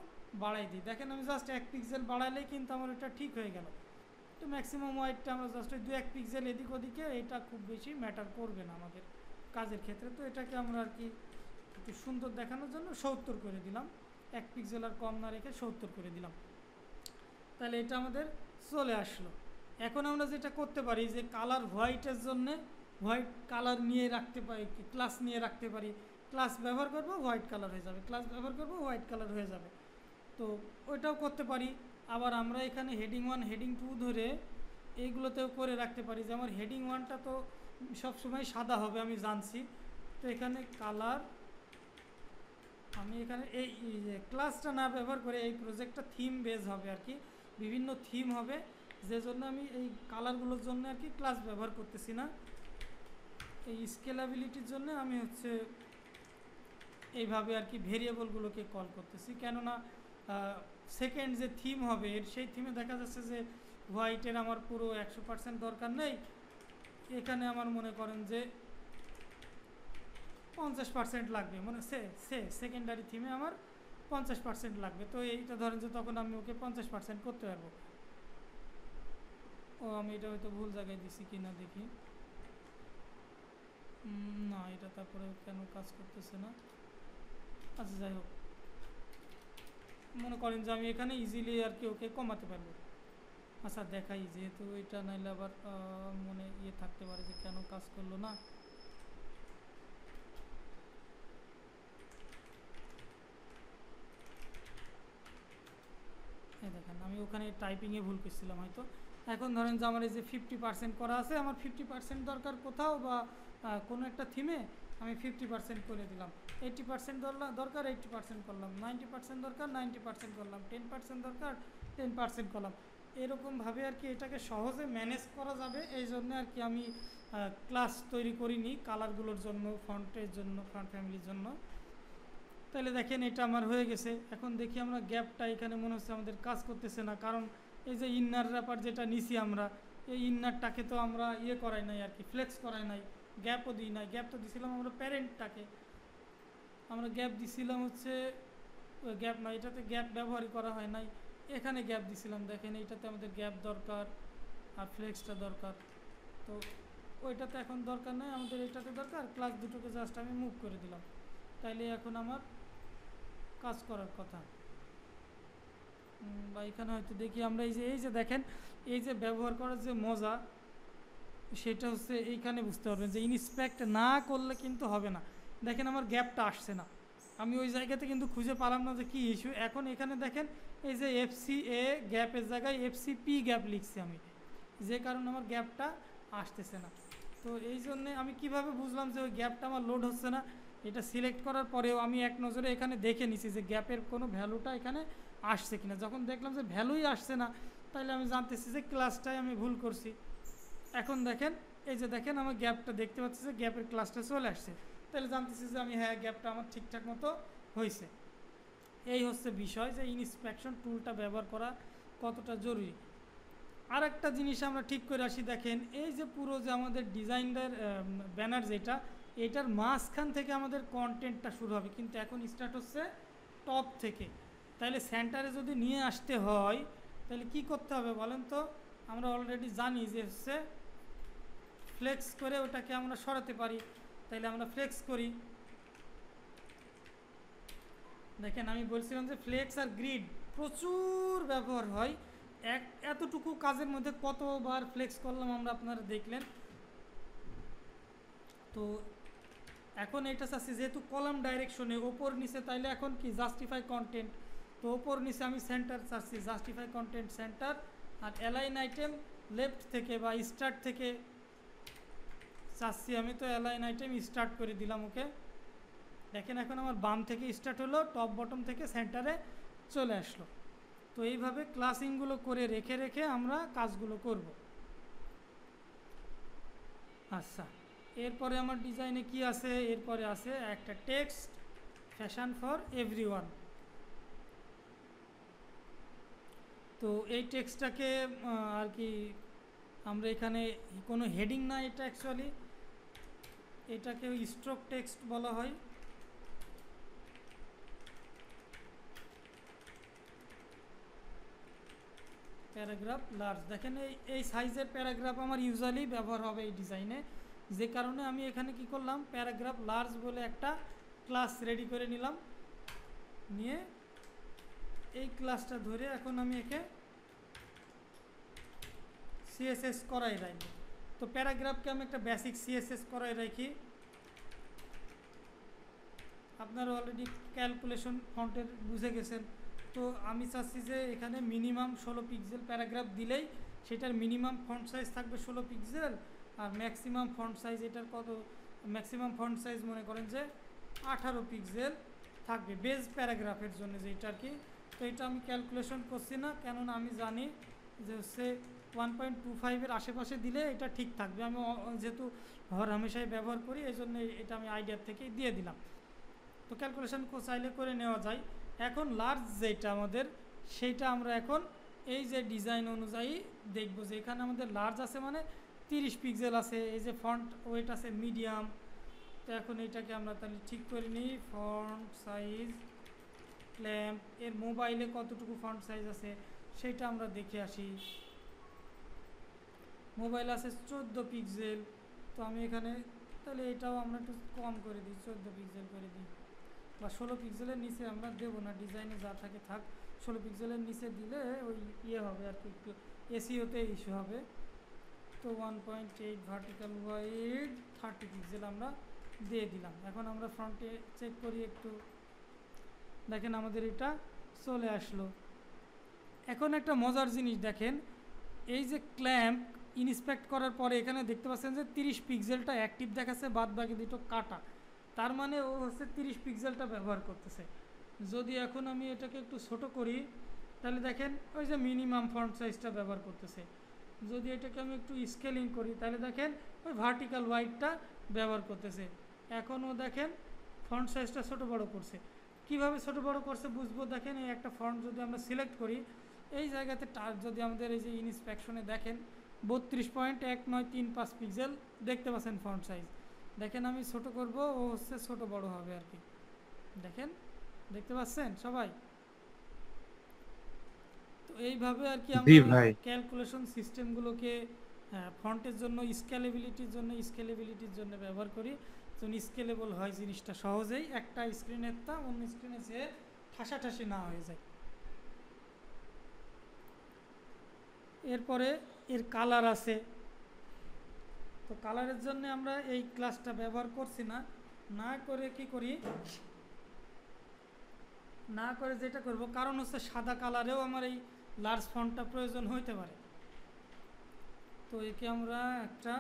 বাড়াই দিই। দেখেন আমি জাস্ট 1 পিক্সেল বাড়াইলেই কিন্তু আমার এটা ঠিক হয়ে গেল। তো ম্যাক্সিমাম ওয়াইডটা আমরা জাস্ট 2-1 পিক্সেল এদিক ওদিকে, এটা খুব বেশি ম্যাটার করবে না আমাদের কাজের ক্ষেত্রে। তো এটাকে আমরা আর কি একটু সুন্দর দেখানোর জন্য 70 করে দিলাম, 1 পিক্সেল আর কম না রেখে 70 করে দিলাম। তাহলে এটা আমাদের চলে আসলো। এখন আমরা যেটা করতে পারি যে কালার হোয়াইটের জন্যে হোয়াইট কালার নিয়ে রাখতে পারি, ক্লাস নিয়ে রাখতে পারি। ক্লাস ব্যবহার করবো হোয়াইট কালার হয়ে যাবে, ক্লাস ব্যবহার করবো হোয়াইট কালার হয়ে যাবে। তো ওইটাও করতে পারি। আবার আমরা এখানে হেডিং 1 হেডিং 2 ধরে এইগুলোতেও করে রাখতে পারি, যে আমার হেডিং 1টা তো সবসময় সাদা হবে আমি জানছি। তো এখানে কালার আমি এখানে এই ক্লাসটা না ব্যবহার করে এই প্রজেক্টটা থিম বেস হবে আর কি, বিভিন্ন থিম হবে, যে জন্য আমি এই কালারগুলোর জন্য আর কি ক্লাস ব্যবহার করতেছি না। এই স্কেলাবিলিটির জন্য আমি হচ্ছে এইভাবে আর কি ভেরিয়েবলগুলোকে কল করতেছি, কেননা সেকেন্ড যে থিম হবে এর সেই থিমে দেখা যাচ্ছে যে হোয়াইটের আমার পুরো 100% দরকার নেই। এখানে আমার মনে করেন যে 50% লাগবে, মানে সেকেন্ডারি থিমে আমার 50% লাগবে। তো এইটা ধরেন যে তখন আমি ওকে 50% করতে পারবো। ও আমি এটা হয়তো ভুল জায়গায় দিছি কিনা দেখি, না এটা তারপরে কেন কাজ করতেছে না। আচ্ছা যাই হোক, মনে করেন যে আমি এখানে ইজিলি আর কি ওকে কমাতে পারবো। আচ্ছা দেখাই, যেহেতু এটা নাইলে আবার মনে থাকতে পারে যে কেন কাজ করলো না। দেখেন আমি ওখানে টাইপিংয়ে ভুল করছিলাম হয়তো। এখন ধরেন যে আমার এই যে 50% করা আছে, আমার 50% দরকার কোথাও বা কোনো একটা থিমে আমি 50% করে দিলাম, 80% দরকার 80% করলাম, 90% দরকার 90% করলাম, 10% দরকার 10% করলাম। এরকমভাবে আর কি এটাকে সহজে ম্যানেজ করা যাবে, এই জন্য আর কি আমি ক্লাস তৈরি করিনি কালারগুলোর জন্য, ফন্টের জন্য, ফন্ট ফ্যামিলির জন্য। তাহলে দেখেন এটা আমার হয়ে গেছে। এখন দেখি আমরা গ্যাপটা এখানে মনে হচ্ছে আমাদের কাজ করতেছে না, কারণ এই যে ইনার র্যাপার যেটা নিছি আমরা, এই ইনারটাকে তো আমরা করাই নাই আর কি, ফ্লেক্স করাই নাই, গ্যাপও দিই নাই। গ্যাপ তো দিছিলাম আমরা প্যারেন্টটাকে, আমরা গ্যাপ দিছিলাম হচ্ছে গ্যাপ না, এটাতে গ্যাপ ব্যবহারই করা হয় নাই, এখানে গ্যাপ দিছিলাম। দেখেন এইটাতে আমাদের গ্যাপ দরকার আর ফ্লেক্সটা দরকার, তো ওইটাতে এখন দরকার নাই, আমাদের এটাতে দরকার। ক্লাস দুটোকে জাস্ট আমি মুভ করে দিলাম, তাইলে এখন আমার কাজ করার কথা। বা এখানে হয়তো দেখি আমরা এই যে দেখেন এই যে ব্যবহার করার যে মজা সেটা হচ্ছে এইখানে বুঝতে পারবেন যে ইন্সপেক্ট না করলে কিন্তু হবে না। দেখেন আমার গ্যাপটা আসছে না, আমি ওই জায়গাতে কিন্তু খুঁজে পেলাম না যে কী ইস্যু। এখন এখানে দেখেন এই যে FCA গ্যাপের জায়গায় FCP গ্যাপ লিখছি আমি, যে কারণে আমার গ্যাপটা আসতেছে না। তো এই জন্যে আমি কিভাবে বুঝলাম যে ওই গ্যাপটা আমার লোড হচ্ছে না, এটা সিলেক্ট করার পরেও আমি এক নজরে এখানে দেখে নিছি যে গ্যাপের কোনো ভ্যালুটা এখানে আসছে কিনা। যখন দেখলাম যে ভ্যালুই আসছে না, তাহলে আমি জানতেছি যে ক্লাসটাই আমি ভুল করছি। এখন দেখেন এই যে দেখেন আমার গ্যাপটা দেখতে পাচ্ছি যে গ্যাপের ক্লাসটা চলে আসছে, তাহলে জানতেছি যে আমি হ্যাঁ গ্যাপটা আমার ঠিকঠাক মতো হয়েছে। এই হচ্ছে বিষয় যে ইন্সপেকশন টুলটা ব্যবহার করা কতটা জরুরি। আর একটা জিনিস আমরা ঠিক করে আসি, দেখেন এই যে পুরো যে আমাদের ডিজাইনটার ব্যানার যেটা, এটার মাঝখান থেকে আমাদের কন্টেন্টটা শুরু হবে, কিন্তু এখন স্টার্ট হচ্ছে টপ থেকে। তাহলে সেন্টারে যদি নিয়ে আসতে হয় তাহলে কি করতে হবে বলেন তো? আমরা অলরেডি জানি যে হচ্ছে ফ্লেক্স করে ওটাকে আমরা সরাতে পারি। তাইলে আমরা ফ্লেক্স করি। দেখেন আমি বলছিলাম যে ফ্লেক্স আর গ্রিড প্রচুর ব্যবহার হয়। এতটুকু কাজের মধ্যে কতবার ফ্লেক্স করলাম আমরা, আপনারা দেখলেন। তো এখন এটা চাচ্ছি যেহেতু কলাম ডাইরেকশনে ওপর নিচে, তাইলে এখন কি জাস্টিফাই কন্টেন্ট, তো ওপর নিচে আমি সেন্টার চাচ্ছি, জাস্টিফাই কন্টেন্ট সেন্টার। আর অ্যালাইন আইটেম লেফট থেকে বা স্টার্ট থেকে চাচ্ছি আমি, তো অ্যালাইন আইটেম স্টার্ট করে দিলাম। ওকে, দেখেন এখন আমার বাম থেকে স্টার্ট হলো, টপ বটম থেকে সেন্টারে চলে আসলো। তো এইভাবে ক্লাসিংগুলো করে রেখে রেখে আমরা কাজগুলো করব। আচ্ছা, এরপরে আমার ডিজাইনে কি আছে? এরপরে আছে একটা টেক্সট, ফ্যাশন ফর এভরিওয়ান। তো এই টেক্সটটাকে আর কি আমরা এখানে কোনো হেডিং না, এটা অ্যাকচুয়ালি এটাকে স্ট্রোক টেক্সট বলা হয়। প্যারাগ্রাফ লার্জ, দেখেন এই সাইজের প্যারাগ্রাফ আমার ইউজুয়ালি ব্যবহার হবে এই ডিজাইনে, যে কারণে আমি এখানে কি করলাম, প্যারাগ্রাফ লার্জ বলে একটা ক্লাস রেডি করে নিলাম। নিয়ে এই ক্লাসটা ধরে এখন আমি একে সিএসএস করাই রাখবো। তো প্যারাগ্রাফকে আমি একটা বেসিক সিএসএস করাই রাখি। আপনারা অলরেডি ক্যালকুলেশন ফন্টের বুঝে গেছেন। তো আমি চাচ্ছি যে এখানে মিনিমাম 16 পিক্সেল প্যারাগ্রাফ দিলেই সেটার মিনিমাম ফন্ট সাইজ থাকবে 16 পিক্সেল, আর ম্যাক্সিমাম ফন্ট সাইজ এটার কত, ম্যাক্সিমাম ফন্ট সাইজ মনে করেন যে 18 পিক্সেল থাকবে বেস প্যারাগ্রাফের জন্য, যে এটা আর কি। তো এটা আমি ক্যালকুলেশন করছি না, কেননা আমি জানি যে হচ্ছে 1.25-এর আশেপাশে দিলে এটা ঠিক থাকবে। আমি যেহেতু হর হামেশাই ব্যবহার করি, এই জন্য এটা আমি আইডিয়ার থেকেই দিয়ে দিলাম। তো ক্যালকুলেশন চাইলে করে নেওয়া যায়। এখন লার্জ যেটা আমাদের, সেইটা আমরা এখন এই যে ডিজাইন অনুযায়ী দেখব যে এখানে আমাদের লার্জ আছে মানে 30 পিক্সেল আছে। এই যে ফন্ট ওয়েট আছে মিডিয়াম। তো এখন এইটাকে আমরা তাহলে ঠিক করে নিই। ফন্ট সাইজ ক্ল্যাম্প এর মোবাইলে কতটুকু ফন্ট সাইজ আছে সেটা আমরা দেখে আসি। মোবাইল আছে 14 পিক্সেল। তো আমি এখানে তাহলে এটাও আমরা একটু কম করে দিই, 14 পিক্সেল করে দিই, বা 16 পিক্সেলের নিচে আমরা দেবো না, ডিজাইনে যা থাকে থাক। 16 পিক্সেলের নিচে দিলে ওই ইয়ে হবে আর কি, একটু এসিওতে ইস্যু হবে। তো 1.8 ভার্টিক্যাল ওয়াইড 30 পিক্সেল আমরা দিয়ে দিলাম। এখন আমরা ফ্রন্টে চেক করি একটু, দেখেন আমাদের এটা চলে আসলো। এখন একটা মজার জিনিস দেখেন, এই যে ক্ল্যাম্প ইন্সপেক্ট করার পরে এখানে দেখতে পাচ্ছেন যে 30 পিক্সেলটা অ্যাক্টিভ দেখাচ্ছে, বাদ বাকি দুটো কাটা। তার মানে ও হচ্ছে 30 পিক্সেলটা ব্যবহার করতেছে। যদি এখন আমি এটাকে একটু ছোট করি তাহলে দেখেন ওই যে মিনিমাম ফন্ট সাইজটা ব্যবহার করতেছে। যদি এটাকে আমি একটু স্কেলিং করি তাহলে দেখেন ওই ভার্টিক্যাল ওয়াইডটা ব্যবহার করতেছে। এখনও দেখেন ফন্ট সাইজটা ছোট বড় করছে। কিভাবে ছোট বড় করছে বুঝবো, দেখেন এই একটা ফন্ট যদি আমরা সিলেক্ট করি, এই জায়গাতে যদি আমাদের এই যে ইনস্পেকশনে দেখেন 32.1935 পিক্সেল দেখতে পাচ্ছেন ফন্ট সাইজ। দেখেন আমি ছোট করব, ও হচ্ছে ছোট বড় হবে আর কি। দেখেন, দেখতে পাচ্ছেন সবাই? তো এইভাবে আর কি আমরা ক্যালকুলেশন সিস্টেমগুলোকে ফন্টের জন্য স্কেলেবিলিটির জন্য ব্যবহার করি। যেন স্কেলেবল হয় জিনিসটা সহজেই, একটা স্ক্রিনের তা অন্য স্ক্রিনে যে ঠাসাঠাসি না হয়ে যায়। এরপরে এর কালার আছে। তো কালারের জন্য আমরা এই ক্লাসটা ব্যবহার করছি না, না করে কি করি, না করে যেটা করব, কারণ হচ্ছে সাদা কালারেও আমার এই লার্জ ফন্টটা প্রয়োজন হইতে পারে। তো একে আমরা একটা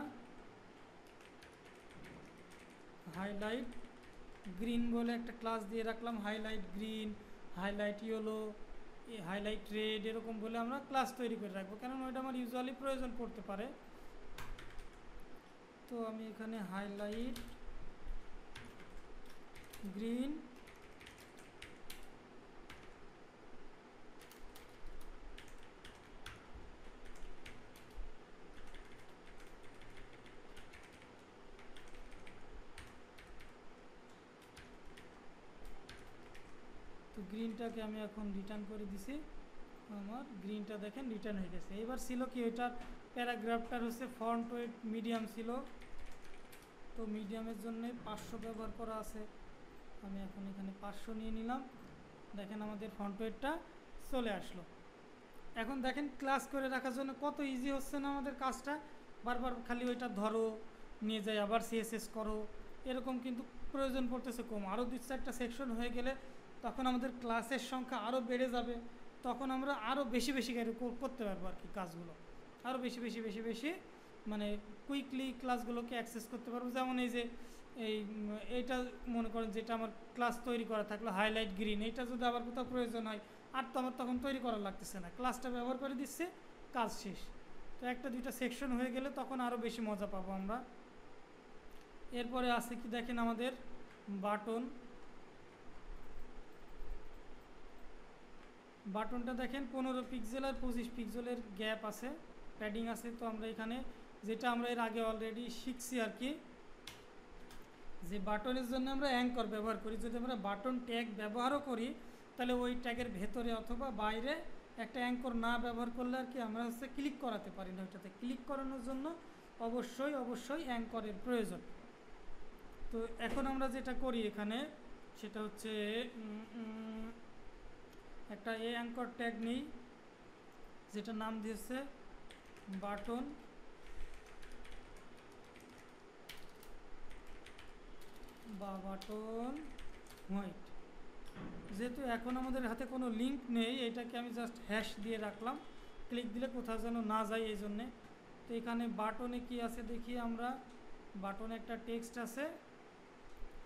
হাইলাইট গ্রিন বলে একটা ক্লাস দিয়ে রাখলাম। Highlight green, highlight yellow, highlight red এরকম বলে আমরা ক্লাস তৈরি করে রাখবো, কারণ ওইটা আমার ইউজুয়ালি প্রয়োজন পড়তে পারে। তো আমি এখানে হাইলাইট গ্রিন তো গ্রিন গ্রিনটাকে আমি এখন রিটার্ন করে দিছি, আমার গ্রিনটা দেখেন রিটার্ন হয়ে গেছে। এবার ছিল কি ওইটার প্যারাগ্রাফটার হচ্ছে ফন্ট ওয়েট মিডিয়াম ছিল, তো মিডিয়ামের জন্য 500 ব্যবহার করা আছে, আমি এখন এখানে 500 নিয়ে নিলাম। দেখেন আমাদের ফন্ট ওয়েটটা চলে আসলো। এখন দেখেন ক্লাস করে রাখার জন্য কত ইজি হচ্ছে না আমাদের কাজটা, বারবার খালি ওইটা ধরো নিয়ে যাই আবার সিএসএস করো, এরকম কিন্তু প্রয়োজন পড়তেছে কম। আরও 2-4টা সেকশন হয়ে গেলে তখন আমাদের ক্লাসের সংখ্যা আরও বেড়ে যাবে, তখন আমরা আরও বেশি বেশি করতে পারবো আর কি, কাজগুলো আরও বেশি বেশি বেশি বেশি মানে কুইকলি ক্লাসগুলোকে অ্যাক্সেস করতে পারবো। যেমন এই যে এইটা মনে করেন যেটা আমার ক্লাস তৈরি করা থাকলো হাইলাইট গ্রিন, এইটা যদি আবার কোথাও প্রয়োজন হয় আর তো আমার তখন তৈরি করা লাগতেছে না, ক্লাসটা ব্যবহার করে দিচ্ছে, কাজ শেষ। তো 1-2টা সেকশন হয়ে গেলে তখন আরও বেশি মজা পাবো আমরা। এরপরে আছে কি দেখেন আমাদের বাটনটা দেখেন 15 পিক্সেল আর 25 পিক্সেলের গ্যাপ আছে, প্যাডিং আছে। তো আমরা এখানে যেটা আমরা এর আগে অলরেডি শিখছি আর কি, যে বাটনের জন্য আমরা অ্যাঙ্কর ব্যবহার করি, যদি আমরা বাটন ট্যাগ ব্যবহারও করি তাহলে ওই ট্যাগের ভেতরে অথবা বাইরে একটা অ্যাঙ্কর না ব্যবহার করলে আর কি আমরা হচ্ছে ক্লিক করাতে পারি না। ওইটাতে ক্লিক করানোর জন্য অবশ্যই অ্যাঙ্করের প্রয়োজন। তো এখন আমরা যেটা করি এখানে সেটা হচ্ছে একটা অ্যাঙ্কর ট্যাগ নেই, যেটা নাম দিয়েছে বাটন বা বাটন হোয়াইট। যেহেতু এখন আমাদের হাতে কোনো লিঙ্ক নেই, এটাকে আমি জাস্ট হ্যাশ দিয়ে রাখলাম, ক্লিক দিলে কোথাও যেন না যায় এই জন্যে। তো এখানে বাটনে কি আছে দেখি আমরা, বাটনে একটা টেক্সট আছে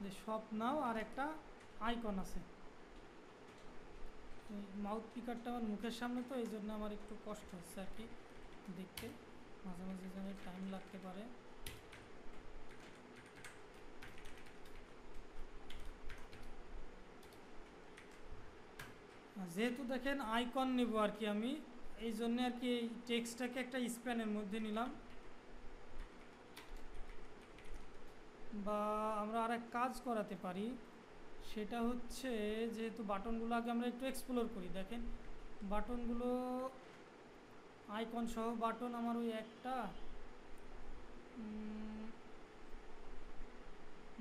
যে শপ নাও আর একটা আইকন আছে। মাউথ স্পিকারটা আমার মুখের সামনে, তো এই জন্য আমার একটু কষ্ট হচ্ছে আর কি দেখতে, মাঝে মাঝে যেন টাইম লাগতে পারে। যেহেতু দেখেন আইকন নিব আর কি আমি, এই জন্য আর কি এই টেক্সটটাকে একটা স্প্যানের মধ্যে নিলাম। বা আমরা আর এক কাজ করাতে পারি, সেটা হচ্ছে যেহেতু বাটনগুলো আগে আমরা একটু এক্সপ্লোর করি। দেখেন বাটনগুলো আইকন সহ বাটন আমার ওই একটা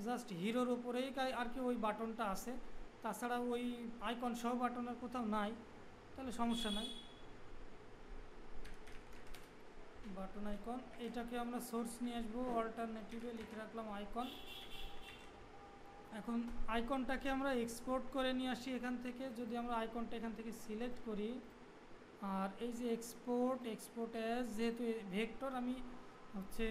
জাস্ট হিরোর উপরেই আর কি ওই বাটনটা আছে, তাছাড়া ওই আইকন সহ বাটন আর কোথাও নাই, তাহলে সমস্যা নাই। বাটন আইকন এটাকে আমরা সোর্স নিয়ে আসবো, অল্টারনেটিভে লিখে রাখলাম আইকন। এখন আইকনটাকে আমরা এক্সপোর্ট করে নিয়ে আসি এখান থেকে, যদি আমরা আইকনটা এখান থেকে সিলেক্ট করি, আর এই যে এক্সপোর্ট অ্যাজ, যেহেতু ভেক্টর আমি হচ্ছে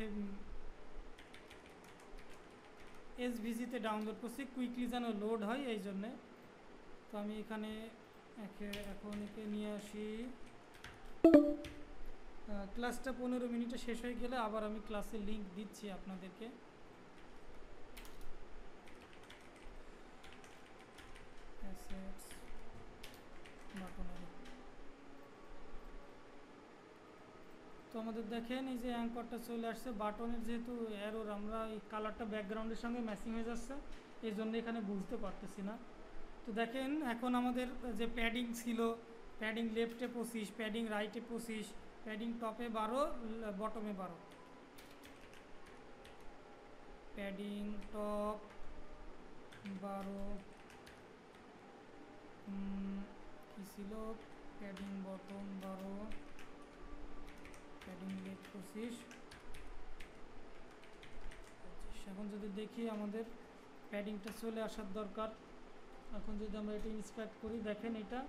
এসভিজিতে ডাউনলোড করছি, কুইকলি যেন লোড হয় এই জন্যে। তো আমি এখানে এখন একে নিয়ে আসি, ক্লাসটা 15 মিনিটে শেষ হয়ে গেলে আবার আমি ক্লাসের লিঙ্ক দিচ্ছি আপনাদেরকে। তো আমাদের দেখেন এই যে অ্যাঙ্করটা চলে আসছে, বাটনের যেহেতু এরর, আমরা এই কালারটা ব্যাকগ্রাউন্ডের সঙ্গে ম্যাচিং হয়ে যাচ্ছে, এই জন্য এখানে বুঝতে পারতেছি না। তো দেখেন এখন আমাদের যে প্যাডিং ছিল, প্যাডিং লেফটে 25, প্যাডিং রাইটে 25, প্যাডিং টপে 12, বটমে 12, প্যাডিং টপ 12, কী ছিল, প্যাডিং বটম 12, প্যাডিং লেফট 25। এখন যদি দেখি আমাদের প্যাডিংটা চলে আসার দরকার। এখন যদি আমরা এটা ইন্সপেক্ট করি, দেখেন এটা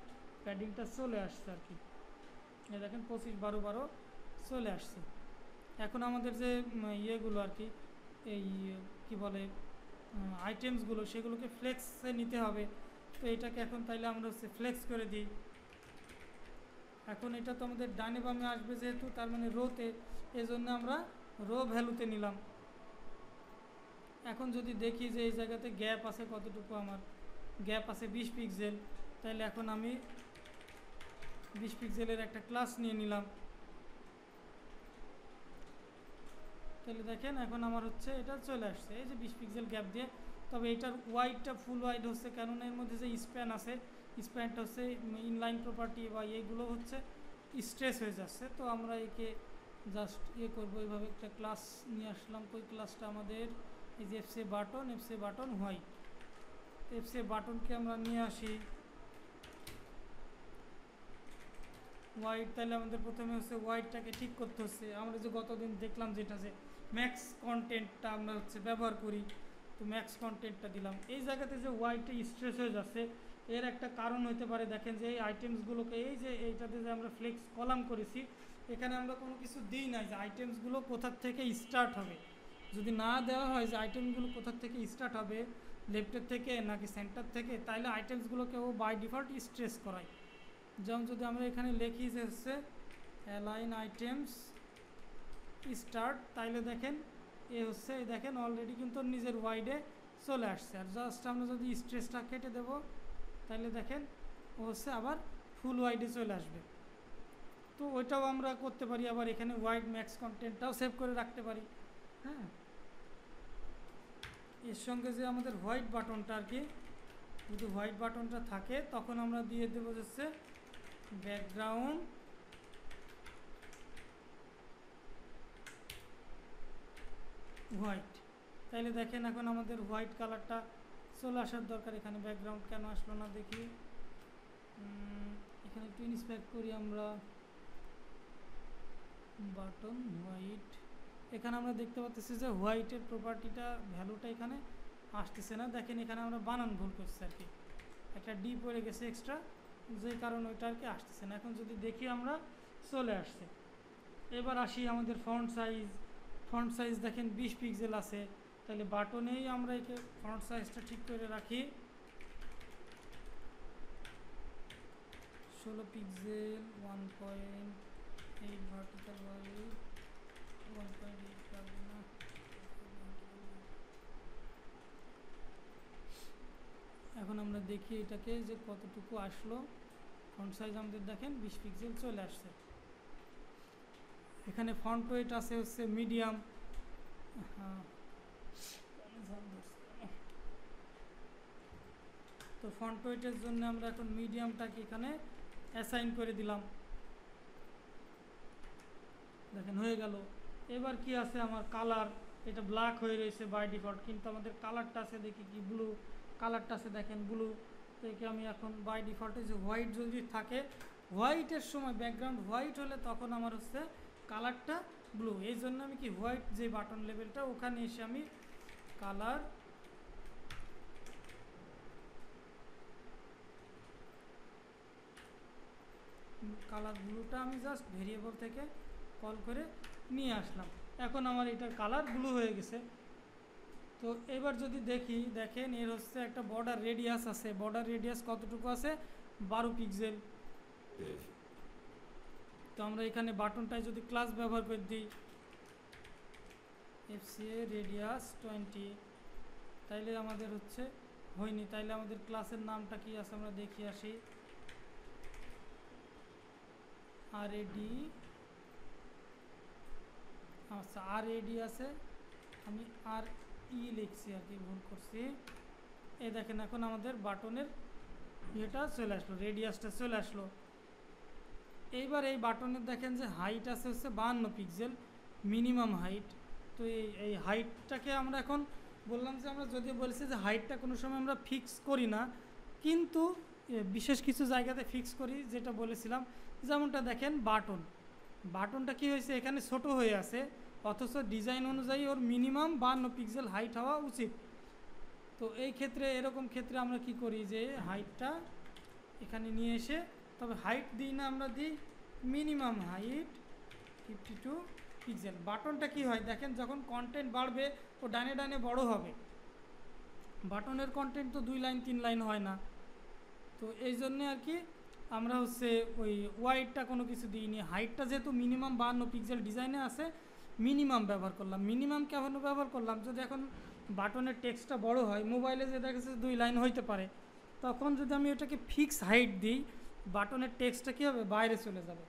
প্যাডিংটা চলে আসছে আর কি, দেখেন 25, 12, 12 চলে আসছে। এখন আমাদের যে ইয়েগুলো আর কি, এই কি বলে আইটেমসগুলো, সেগুলোকে ফ্লেক্সে নিতে হবে। তো এটাকে এখন তাইলে আমরা হচ্ছে ফ্লেক্স করে দিই। এখন এটা তো আমাদের ডানে বামে আসবে যেহেতু, তার মানে রোতে, এই জন্য আমরা রো ভ্যালুতে নিলাম। এখন যদি দেখি যে এই জায়গাতে গ্যাপ আছে কতটুকু, আমার গ্যাপ আছে 20 পিক্সেল, তাহলে এখন আমি 20 পিক্সেলের একটা ক্লাস নিয়ে নিলাম। তাহলে দেখেন এখন আমার হচ্ছে এটা চলে আসছে এই যে 20 পিক্সেল গ্যাপ দিয়ে। তবে এটার ওয়াইডটা ফুল ওয়াইড হচ্ছে, কেননা এর মধ্যে যে স্প্যান আছে, স্প্যানটা হচ্ছে ইনলাইন প্রপার্টি বা এইগুলো হচ্ছে স্ট্রেস হয়ে যাচ্ছে। তো আমরা একে জাস্ট করবো এইভাবে একটা ক্লাস নিয়ে আসলাম। ওই ক্লাসটা আমাদের এই যে এফসি বাটন হোয়াইট, এফসি বাটনকে আমরা নিয়ে আসি হোয়াইট। তাহলে আমাদের প্রথমে হচ্ছে হোয়াইটটাকে ঠিক করতে হচ্ছে। আমরা যে গতদিন দেখলাম যেটা যে ম্যাক্স কন্টেন্টটা আমরা হচ্ছে ব্যবহার করি, তো ম্যাক্স কন্টেন্টটা দিলাম। এই জায়গাতে যে হোয়াইটটা স্ট্রেস হয়ে যাচ্ছে এর একটা কারণ হতে পারে, দেখেন যে এই আইটেমসগুলোকে এই যে এইটাতে যে আমরা ফ্লেক্স কলাম করেছি এখানে আমরা কোনো কিছু দিই নাই যে আইটেমসগুলো কোথার থেকে স্টার্ট হবে। যদি না দেওয়া হয় যে আইটেমগুলো কোথার থেকে স্টার্ট হবে, লেফটের থেকে নাকি সেন্টার থেকে, তাহলে আইটেমসগুলোকে ও বাই ডিফল্ট স্ট্রেস করায়। যেমন যদি আমরা এখানে লিখি যে হচ্ছে অ্যালাইন আইটেমস স্টার্ট, তাইলে দেখেন হচ্ছে দেখেন অলরেডি কিন্তু নিজের ওয়াইডে চলে আসছে। আর জাস্ট আমরা যদি স্ট্রেসটা কেটে দেব তাহলে দেখেন ও হচ্ছে আবার ফুল ওয়াইডে চলে আসবে। তো ওইটাও আমরা করতে পারি, আবার এখানে ওয়াইড ম্যাক্স কন্টেন্টটাও সেভ করে রাখতে পারি। হ্যাঁ, এর সঙ্গে যে আমাদের হোয়াইট বাটনটা আর কি, যদি হোয়াইট বাটনটা থাকে তখন আমরা দিয়ে দেবো হচ্ছে ব্যাকগ্রাউন্ড হোয়াইট। তাইলে দেখেন এখন আমাদের হোয়াইট কালারটা চলে আসার দরকার। এখানে ব্যাকগ্রাউন্ড কেন আসলো না দেখি, এখানে একটু ইন্সপেক্ট করি আমরা। বাটন হোয়াইট, এখানে আমরা দেখতে পাচ্ছি যে হোয়াইটের প্রপার্টিটা ভ্যালুটা এখানে আসতেছে না। দেখেন এখানে আমরা বানান ভুল করছি আর কি, একটা ডি পড়ে গেছে এক্সট্রা, যে কারণে ওইটা আর কি আসতেছে না। এখন যদি দেখি আমরা চলে আসছে। এবার আসি আমাদের ফন্ট সাইজ দেখেন 20 পিক্সেল আছে, তাহলে বাটনেই আমরা একে ফন্ট সাইজটা ঠিক করে রাখি 16 পিক্সেল 1.8 ভার্টিক্যাল ওয়াইড 1.8 পারবে না। এখন আমরা দেখি এটাকে যে কতটুকু আসলো। ফন্ট সাইজ আমাদের দেখেন 20 পিক্সেল চলে আসছে। এখানে ফন্ট ওয়েট আছে হচ্ছে মিডিয়াম, তো ফন্ট ওয়েটের জন্য আমরা এখন মিডিয়ামটাকে এখানে অ্যাসাইন করে দিলাম। দেখেন হয়ে গেল। এবার কি আছে আমার কালার, এটা ব্ল্যাক হয়ে রয়েছে বাই ডিফল্ট, কিন্তু আমাদের কালারটা আছে দেখি কি ব্লু কালারটা আছে, দেখেন ব্লু। তো একে আমি এখন বাই ডিফল্টে যে হোয়াইট যদি থাকে, হোয়াইটের সময় ব্যাকগ্রাউন্ড হোয়াইট হলে তখন আমার হচ্ছে কালারটা ব্লু। এই জন্য আমি কি হোয়াইট যে বাটন লেভেলটা ওখানে এসে আমি কালার ব্লুটা আমি জাস্ট ভেরিয়েবল থেকে কল করে নিয়ে আসলাম। এখন আমার এটার কালার ব্লু হয়ে গেছে। তো এবার যদি দেখি, দেখেন এর হচ্ছে একটা বর্ডার রেডিয়াস আছে। বর্ডার রেডিয়াস কতটুকু আছে? 12 পিক্সেল। তো আমরা এখানে বাটনটায় যদি ক্লাস ব্যবহার করে দিই এফসিএ রেডিয়াস 20, তাইলে আমাদের হচ্ছে হয়নি। তাইলে আমাদের ক্লাসের নামটা কি আছে আমরা দেখি আসি, আরএডি। আচ্ছা আরএডি আছে, আমি আর ই লিখছি আর কি, ভুল করছি। এই দেখেন এখন আমাদের বাটনের ইয়েটা চলে আসলো, রেডিয়াসটা চলে আসলো। এইবার এই বাটনের দেখেন যে হাইট আছে হচ্ছে 52 পিক্সেল মিনিমাম হাইট। তো এই হাইটটাকে আমরা এখন বললাম যে আমরা যদিও বলছি যে হাইটটা কোনো সময় আমরা ফিক্স করি না, কিন্তু বিশেষ কিছু জায়গাতে ফিক্স করি, যেটা বলেছিলাম। যেমনটা দেখেন বাটনটা কি হয়েছে এখানে ছোট হয়ে আছে, অথচ ডিজাইন অনুযায়ী ওর মিনিমাম 52 পিক্সেল হাইট হওয়া উচিত। তো এই ক্ষেত্রে এরকম ক্ষেত্রে আমরা কি করি যে হাইটটা এখানে নিয়ে এসে, তবে হাইট দিই না, আমরা দিই মিনিমাম হাইট 52 পিক্সেল। বাটনটা কি হয় দেখেন, যখন কন্টেন্ট বাড়বে ও ডানে ডানে বড় হবে। বাটনের কন্টেন্ট তো 2 লাইন 3 লাইন হয় না। তো এই জন্যে আর কি আমরা হচ্ছে ওই ওয়াইডটা কোনো কিছু দিইনি। হাইটটা যেহেতু মিনিমাম 52 পিক্সেল ডিজাইনে আছে, মিনিমাম ব্যবহার করলাম। মিনিমাম কেন ব্যবহার করলাম, যদি এখন বাটনের টেক্সটটা বড় হয়, মোবাইলে যে দেখা যাচ্ছে 2 লাইন হইতে পারে, তখন যদি আমি এটাকে ফিক্স হাইট দিই, বাটনের টেক্সটটা কী হবে, বাইরে চলে যাবে।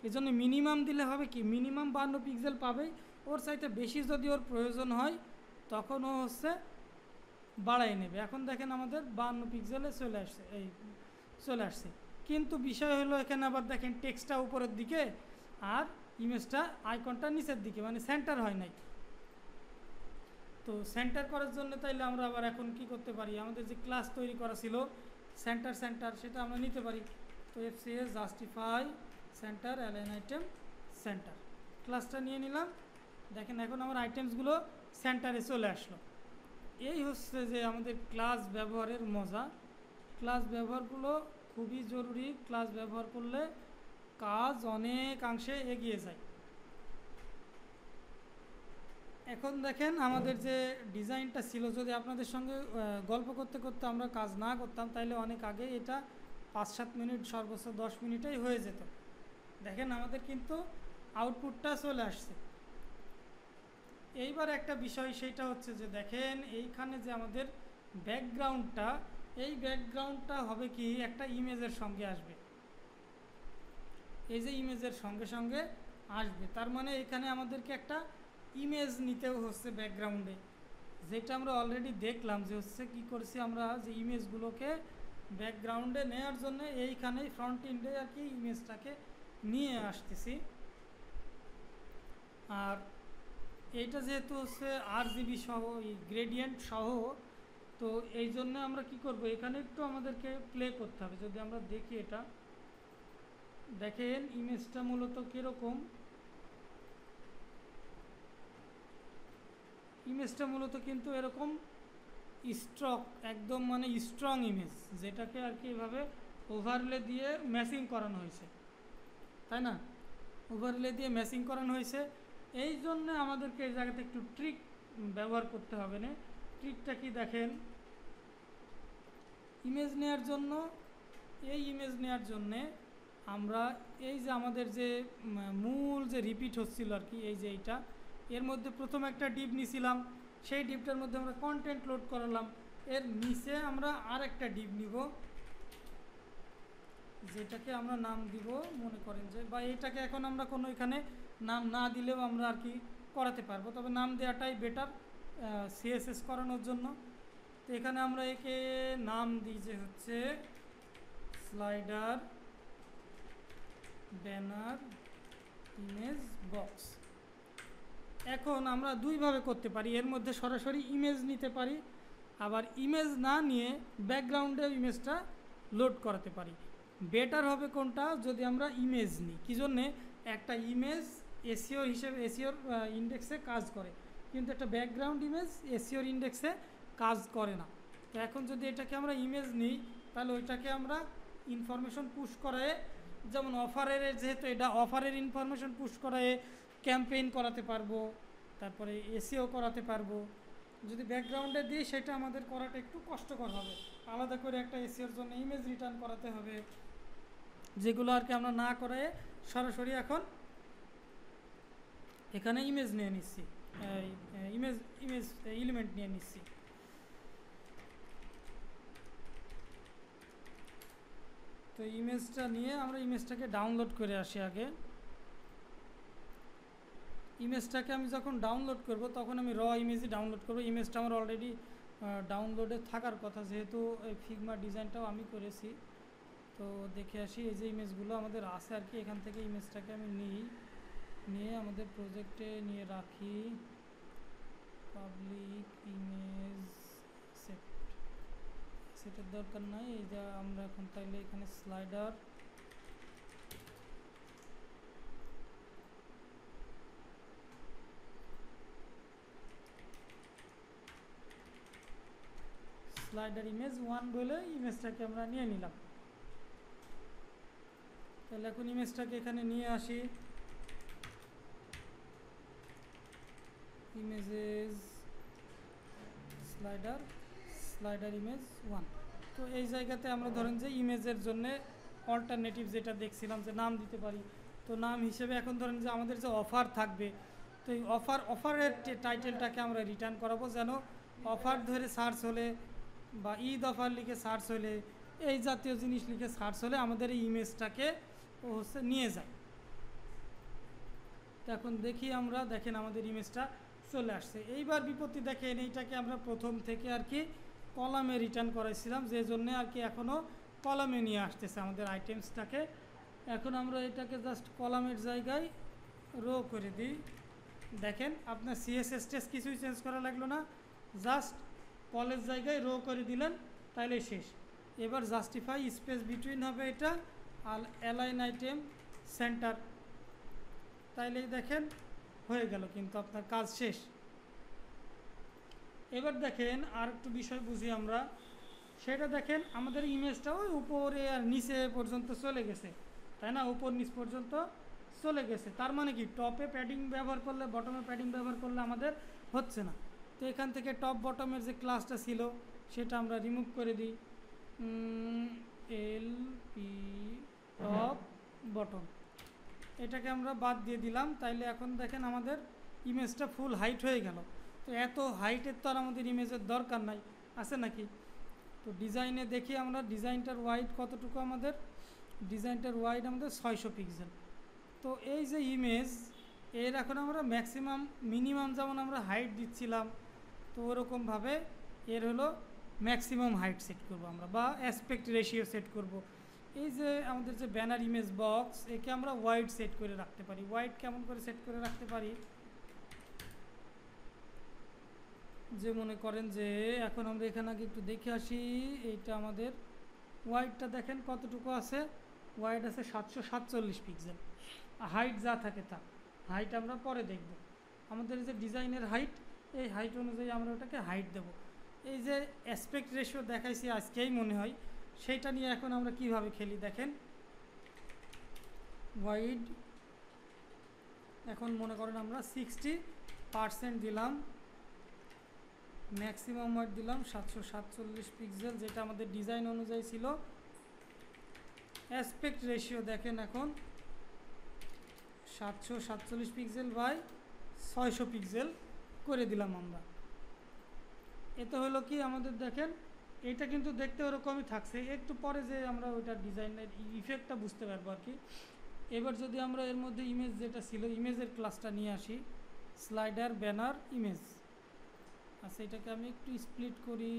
এই জন্য মিনিমাম দিলে হবে কি, মিনিমাম 52 পিক্সেল পাবেই। ওর চাইতে বেশি যদি ওর প্রয়োজন হয় তখন ও হচ্ছে বাড়াই নেবে। এখন দেখেন আমাদের 52 পিক্সেলে চলে আসছে, এই চলে আসছে। কিন্তু বিষয় হলো এখানে আবার দেখেন টেক্সটটা উপরের দিকে আর ইমেজটা আইকনটা নিচের দিকে, মানে সেন্টার হয় নাই। তো সেন্টার করার জন্য তাইলে আমরা আবার এখন কি করতে পারি, আমাদের যে ক্লাস তৈরি করা ছিল সেন্টার সেটা আমরা নিতে পারি। তো FCS justify centre align item centre ক্লাসটা নিয়ে নিলাম। দেখেন এখন আমার আইটেমসগুলো সেন্টারে চলে আসলো। এই হচ্ছে যে আমাদের ক্লাস ব্যবহারের মজা। ক্লাস ব্যবহারগুলো খুবই জরুরি, ক্লাস ব্যবহার করলে কাজ অনেকাংশে এগিয়ে যায়। এখন দেখেন আমাদের যে ডিজাইনটা ছিল, যদি আপনাদের সঙ্গে গল্প করতে করতে আমরা কাজ না করতাম তাইলে অনেক আগে এটা 5-7 মিনিট সর্বোচ্চ 10 মিনিটেই হয়ে যেত। দেখেন আমাদের কিন্তু আউটপুটটা চলে আসছে। এইবার একটা বিষয় সেইটা হচ্ছে যে দেখেন এইখানে যে আমাদের ব্যাকগ্রাউন্ডটা, এই ব্যাকগ্রাউন্ডটা হবে কি একটা ইমেজের সঙ্গে আসবে। এই যে ইমেজের সঙ্গে সঙ্গে আসবে, তার মানে এখানে আমাদেরকে একটা ইমেজ নিতেও হচ্ছে ব্যাকগ্রাউন্ডে, যেটা আমরা অলরেডি দেখলাম যে হচ্ছে কি করছি আমরা, যে ইমেজগুলোকে ব্যাকগ্রাউন্ডে নেওয়ার জন্য এইখানেই ফ্রন্ট এন্ডে আর কি ইমেজটাকে নিয়ে আসতেছি। আর এইটা যেহেতু হচ্ছে RGB সহ গ্রেডিয়েন্ট সহ, তো এই জন্য আমরা কি করব, এখানে একটু আমাদেরকে প্লে করতে হবে। যদি আমরা দেখি এটা দেখেন ইমেজটা মূলত কীরকম, ইমেজটা মূলত কিন্তু এরকম একদম মানে স্ট্রং ইমেজ, যেটাকে আর কি এভাবে ওভারলে দিয়ে ম্যাচিং করানো হয়েছে, তাই না? ওভারলে দিয়ে ম্যাচিং করানো হয়েছে। এই জন্য আমাদেরকে এই জায়গাতে একটু ট্রিক ব্যবহার করতে হবে না। ট্রিকটা কি দেখেন, ইমেজ নেওয়ার জন্য, এই ইমেজ নেওয়ার জন্যে আমরা এই যে আমাদের যে মূল যে রিপিট হচ্ছিল আর কি, এই যে এইটা, এর মধ্যে প্রথম একটা ডিপ নিছিলাম, সেই ডিপটার মধ্যে আমরা কন্টেন্ট লোড করালাম। এর নিচে আমরা আর একটা ডিপ নিব, যেটাকে আমরা নাম দিব, মনে করেন যে, বা এইটাকে এখন আমরা কোনো এখানে নাম না দিলেও আমরা আর কি করাতে পারবো, তবে নাম দেওয়াটাই বেটার CSS করানোর জন্য। তো এখানে আমরা একে নাম দিই যে হচ্ছে স্লাইডার ব্যানার ইমেজ বক্স। এখন আমরা দুইভাবে করতে পারি, এর মধ্যে সরাসরি ইমেজ নিতে পারি, আবার ইমেজ না নিয়ে ব্যাকগ্রাউন্ডে ইমেজটা লোড করাতে পারি। বেটার হবে কোনটা, যদি আমরা ইমেজ নিই। কী জন্যে, একটা ইমেজ এসিওর হিসেবে এসিওর ইন্ডেক্সে কাজ করে, কিন্তু একটা ব্যাকগ্রাউন্ড ইমেজ এসিওর ইন্ডেক্সে কাজ করে না। তো এখন যদি এটাকে আমরা ইমেজ নিই, তাহলে ওইটাকে আমরা ইনফরমেশন পুশ করায়, যেমন অফারের, যেহেতু এটা অফারের ইনফরমেশন পুশ করায় ক্যাম্পেইন করাতে পারবো, তারপরে এসিও করাতে পারবো। যদি ব্যাকগ্রাউন্ডে দিই সেটা আমাদের করাটা একটু কষ্টকর হবে, আলাদা করে একটা এসিওর জন্য ইমেজ রিটার্ন করাতে হবে, যেগুলো আর কি আমরা না করে সরাসরি এখন এখানে ইমেজ নিয়ে নিচ্ছি, ইমেজ এলিমেন্ট নিয়ে নিচ্ছি। তো ইমেজটা নিয়ে আমরা ইমেজটাকে ডাউনলোড করে আসি আগে। ইমেজটাকে আমি যখন ডাউনলোড করব তখন আমি ইমেজই ডাউনলোড করব। ইমেজটা আমার অলরেডি ডাউনলোডে থাকার কথা, যেহেতু এই ফিগমা ডিজাইনটাও আমি করেছি। তো দেখে আসি, এই যে ইমেজগুলো আমাদের আছে আর কি, এখান থেকে ইমেজটাকে আমি নিয়ে আমাদের প্রজেক্টে নিয়ে রাখি। পাবলিক ইমেজ সেটের দরকার নাই, এই যে আমরা এখন তাইলে এখানে স্লাইডার ইমেজ 1 বলে ইমেজটাকে আমরা নিয়ে নিলাম। তাহলে এখন ইমেজটাকে এখানে নিয়ে আসি, ইমেজেস স্লাইডার ইমেজ 1। তো এই জায়গাতে আমরা ধরেন যে ইমেজের জন্য অল্টারনেটিভ যেটা দেখছিলাম যে নাম দিতে পারি, তো নাম হিসেবে এখন ধরেন যে আমাদের যে অফার থাকবে, তো এই অফারের টাইটেলটাকে আমরা রিটার্ন করাবো, যেন অফার ধরে সার্চ হলে বা ঈদ অফার লিখে সার্চ হলে, এই জাতীয় জিনিস লিখে সার্চ হলে আমাদের এই ইমেজটাকে হচ্ছে নিয়ে যায়। তো এখন দেখি আমরা, দেখেন আমাদের ইমেজটা চলে আসছে। এইবার বিপত্তি দেখেন, এইটাকে আমরা প্রথম থেকে আর কি কলামে রিটার্ন করাইছিলাম, যে জন্যে আর কি এখনও কলামে নিয়ে আসতেছে আমাদের আইটেমসটাকে। এখন আমরা এটাকে জাস্ট কলামের জায়গায় রো করে দিই। দেখেন আপনার সিএসএস টেস্ট কিছুই চেঞ্জ করা লাগলো না, জাস্ট কলের জায়গায় রো করে দিলেন, তাইলে শেষ। এবার জাস্টিফাই স্পেস বিটুইন হবে এটা, আর অ্যালাইন আইটেম সেন্টার, তাইলেই দেখেন হয়ে গেল, কিন্তু আপনার কাজ শেষ। এবার দেখেন আর একটু বিষয় বুঝি আমরা, সেটা দেখেন আমাদের ইমেজটা ওই উপরে আর নিচে পর্যন্ত চলে গেছে, তাই না? উপর নিচ পর্যন্ত চলে গেছে। তার মানে কি টপে প্যাডিং ব্যবহার করলে বটমে প্যাডিং ব্যবহার করলে আমাদের হচ্ছে না। তো এখান থেকে টপ বটমের যে ক্লাসটা ছিল সেটা আমরা রিমুভ করে দিই, এল পি টপ বটম, এটাকে আমরা বাদ দিয়ে দিলাম। তাইলে এখন দেখেন আমাদের ইমেজটা ফুল হাইট হয়ে গেল। তো এত হাইটের তো আর আমাদের ইমেজের দরকার নাই, আছে নাকি? তো ডিজাইনে দেখি আমরা ডিজাইনটার ওয়াইড কতটুকু, আমাদের ডিজাইনটার ওয়াইড আমাদের 600 পিক্সেল। তো এই যে ইমেজ এর এখন আমরা ম্যাক্সিমাম মিনিমাম যেমন আমরা হাইট দিচ্ছিলাম, তো ওরকমভাবে এর হলো ম্যাক্সিমাম হাইট সেট করব আমরা, বা অ্যাসপেক্ট রেশিও সেট করব। এই যে আমাদের যে ব্যানার ইমেজ বক্স, একে আমরা ওয়াইড সেট করে রাখতে পারি। ওয়াইড কেমন করে সেট করে রাখতে পারি, যে মনে করেন যে এখন আমরা এখানে আগে একটু দেখে আসি, এইটা আমাদের ওয়াইডটা দেখেন কতটুকু আছে, ওয়াইড আছে 747 পিক্সেল। হাইট যা থাকে তা, হাইট আমরা পরে দেখব। আমাদের এই যে ডিজাইনের হাইট, এই হাইট অনুযায়ী আমরা ওটাকে হাইট দেব। এই যে অ্যাসপেক্ট রেশিও দেখাইছি আজকেই মনে হয়, সেইটা নিয়ে এখন আমরা কিভাবে খেলি দেখেন। ওয়াইড এখন মনে করেন আমরা 60% দিলাম, ম্যাক্সিমাম ওয়াইড দিলাম 747 পিক্সেল, যেটা আমাদের ডিজাইন অনুযায়ী ছিল। অ্যাসপেক্ট রেশিও দেখেন এখন 747 পিক্সেল বাই 600 পিক্সেল করে দিলাম আমরা। এতে হলো কি আমাদের দেখেন এটা কিন্তু দেখতে ওরকমই থাকছে, একটু পরে যে আমরা ওইটা ডিজাইনের ইফেক্টটা বুঝতে পারবো আর কি। এবার যদি আমরা এর মধ্যে ইমেজ যেটা ছিল, ইমেজের ক্লাসটা নিয়ে আসি, স্লাইডার ব্যানার ইমেজ। আচ্ছা, এটাকে আমি একটু স্প্লিট করি,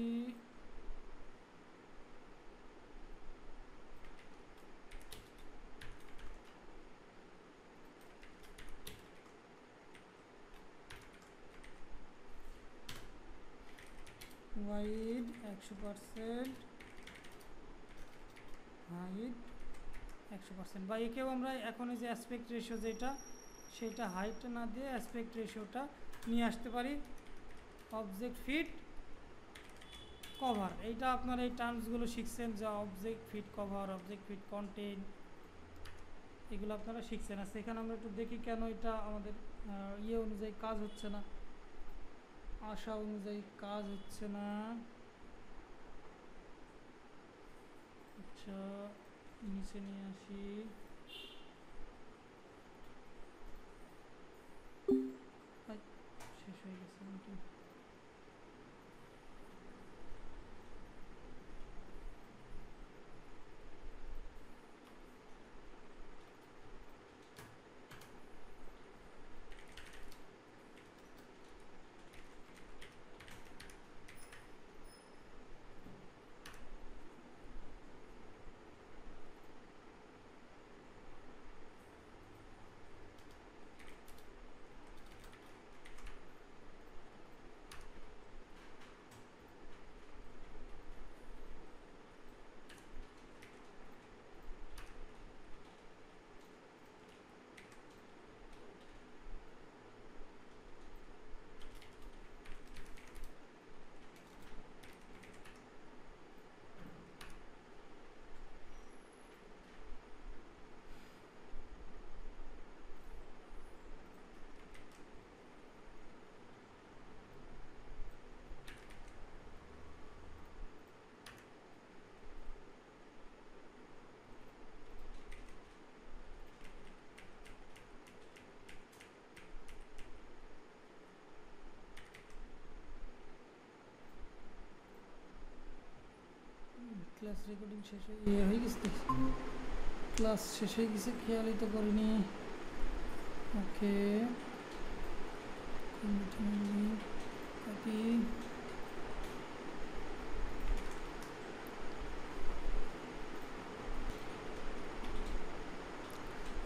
ওয়াইড 100%, হাইট 100%, বা একেও আমরা এখন এই যে অ্যাসপেক্ট রেশিও যেটা, সেটা হাইটটা না দিয়ে অ্যাসপেক্ট রেশিওটা নিয়ে আসতে পারি। অবজেক্ট ফিট কভার, এইটা আপনার এই টার্মসগুলো শিখছেন, যা object fit cover, object fit content, এগুলো আপনারা শিখছেন। আর সেখানে আমরা একটু দেখি কেন এটা আমাদের ইয়ে অনুযায়ী কাজ হচ্ছে না, আশা অনুযায়ী কাজ হচ্ছে না। আচ্ছা, নিচে নিয়ে আসি, শেষ হয়ে গেছে। ক্লাস রেকর্ডিং শেষ হয়ে গেছে, ক্লাস শেষ হয়ে গেছে, খেয়ালই তো করিনি। ওকে, কপি,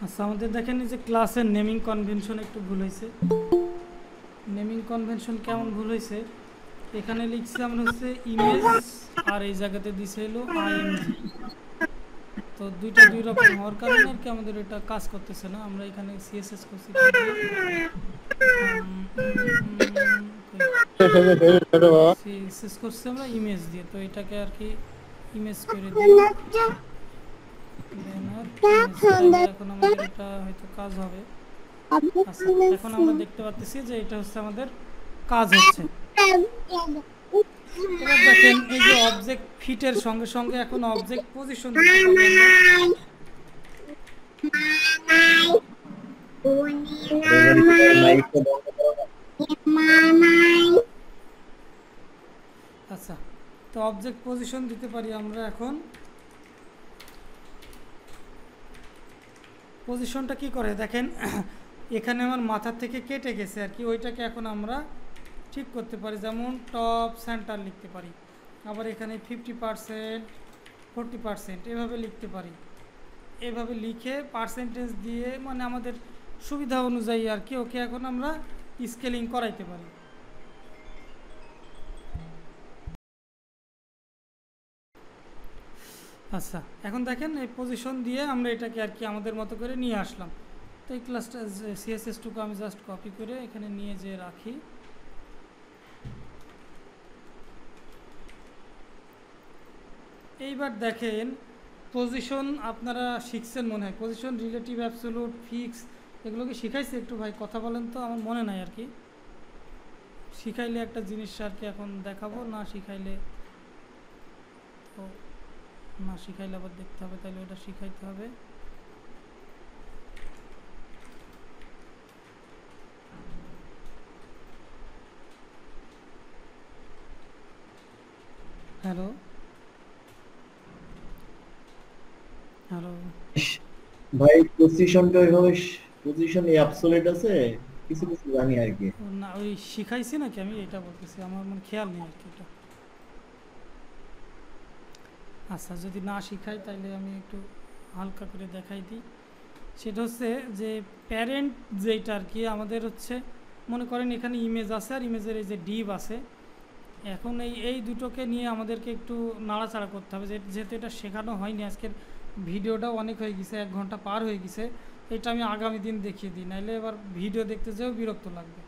আচ্ছা, আমাদের দেখেন এই যে ক্লাসের নেমিং কনভেনশন একটু ভুল হয়েছে। নেমিং কনভেনশন কেমন ভুল হয়েছে, এখানে লিখছি আমরা হচ্ছে ইমেজ, আর এই জায়গাতে দিছে হলো আইএমজি। তো দুইটা দুই রকম হওয়ার কারণে আর কি আমাদের এটা কাজ করতেছে না। আমরা এখানে সিএসএস করছি সিএসএস করছি আমরা ইমেজ দিয়ে, তো এটাকে আর কি ইমেজ করে দিই। এখন আমাদের এটা হয়তো কাজ হবে। আচ্ছা, এখন আমরা দেখতে পাচ্ছি যে এটা হচ্ছে আমাদের কাজ হচ্ছে। এবার দেখেন এই যে অবজেক্ট ফিটের সঙ্গে সঙ্গে এখন অবজেক্ট পজিশন দিতে পারি আমরা। আচ্ছা, তো অবজেক্ট পজিশন দিতে পারি আমরা। এখন পজিশনটা কি করে দেখেন, এখানে আমার মাথার থেকে কেটে গেছে আর কি, ওইটাকে এখন আমরা ঠিক করতে পারি। যেমন টপ সেন্টার লিখতে পারি, আবার এখানে 50%, 40% এভাবে লিখতে পারি। এভাবে লিখে পার্সেন্টেজ দিয়ে মানে আমাদের সুবিধা অনুযায়ী আর কি ওকে এখন আমরা স্কেলিং করাইতে পারি। আচ্ছা, এখন দেখেন এই পজিশন দিয়ে আমরা এটাকে আর কি আমাদের মতো করে নিয়ে আসলাম। তো এই ক্লাসটা সিএসএসটুকু আমি জাস্ট কপি করে এখানে নিয়ে যেয়ে রাখি। এইবার দেখেন পজিশন আপনারা শিখছেন মনে হয়, পজিশন, রিলেটিভ, অ্যাবসোলুট, ফিক্স, এগুলোকে শিখাইছে একটু ভাই? কথা বলেন তো, আমার মনে নাই আর কি। শিখাইলে একটা জিনিস আর কি এখন দেখাবো, না শিখাইলে তো না শিখাইলে আবার দেখতে হবে, তাহলে ওটা শিখাইতে হবে। হ্যালো হ্যালো ভাই পজিশনটা ওইভাবে পজিশন অ্যাবসলিউট আছে, কিছু কিছু জানি আর কি। না, ওই শিখাইছি নাকি আমি এটা বলতেছি, আমার মানে খেয়াল নেই আর কি এটা। আচ্ছা, যদি না শিখাই তাহলে আমি একটু হালকা করে দেখাই দিই। সেটা হচ্ছে যে প্যারেন্ট যেটা আর কি আমাদের হচ্ছে, মনে করেন এখানে ইমেজ আছে আর ইমেজের এই যে ডিভ আছে। এখন এই দুটোকে নিয়ে আমাদেরকে একটু নাড়াচাড়া করতে হবে, যেহেতু এটা শেখানো হয়নি। আজকের ভিডিওটাও অনেক হয়ে গেছে, 1 ঘন্টা পার হয়ে গেছে। এটা আমি আগামী দিন দেখিয়ে দিই, নাহলে এবার ভিডিও দেখতে যেও বিরক্ত লাগবে।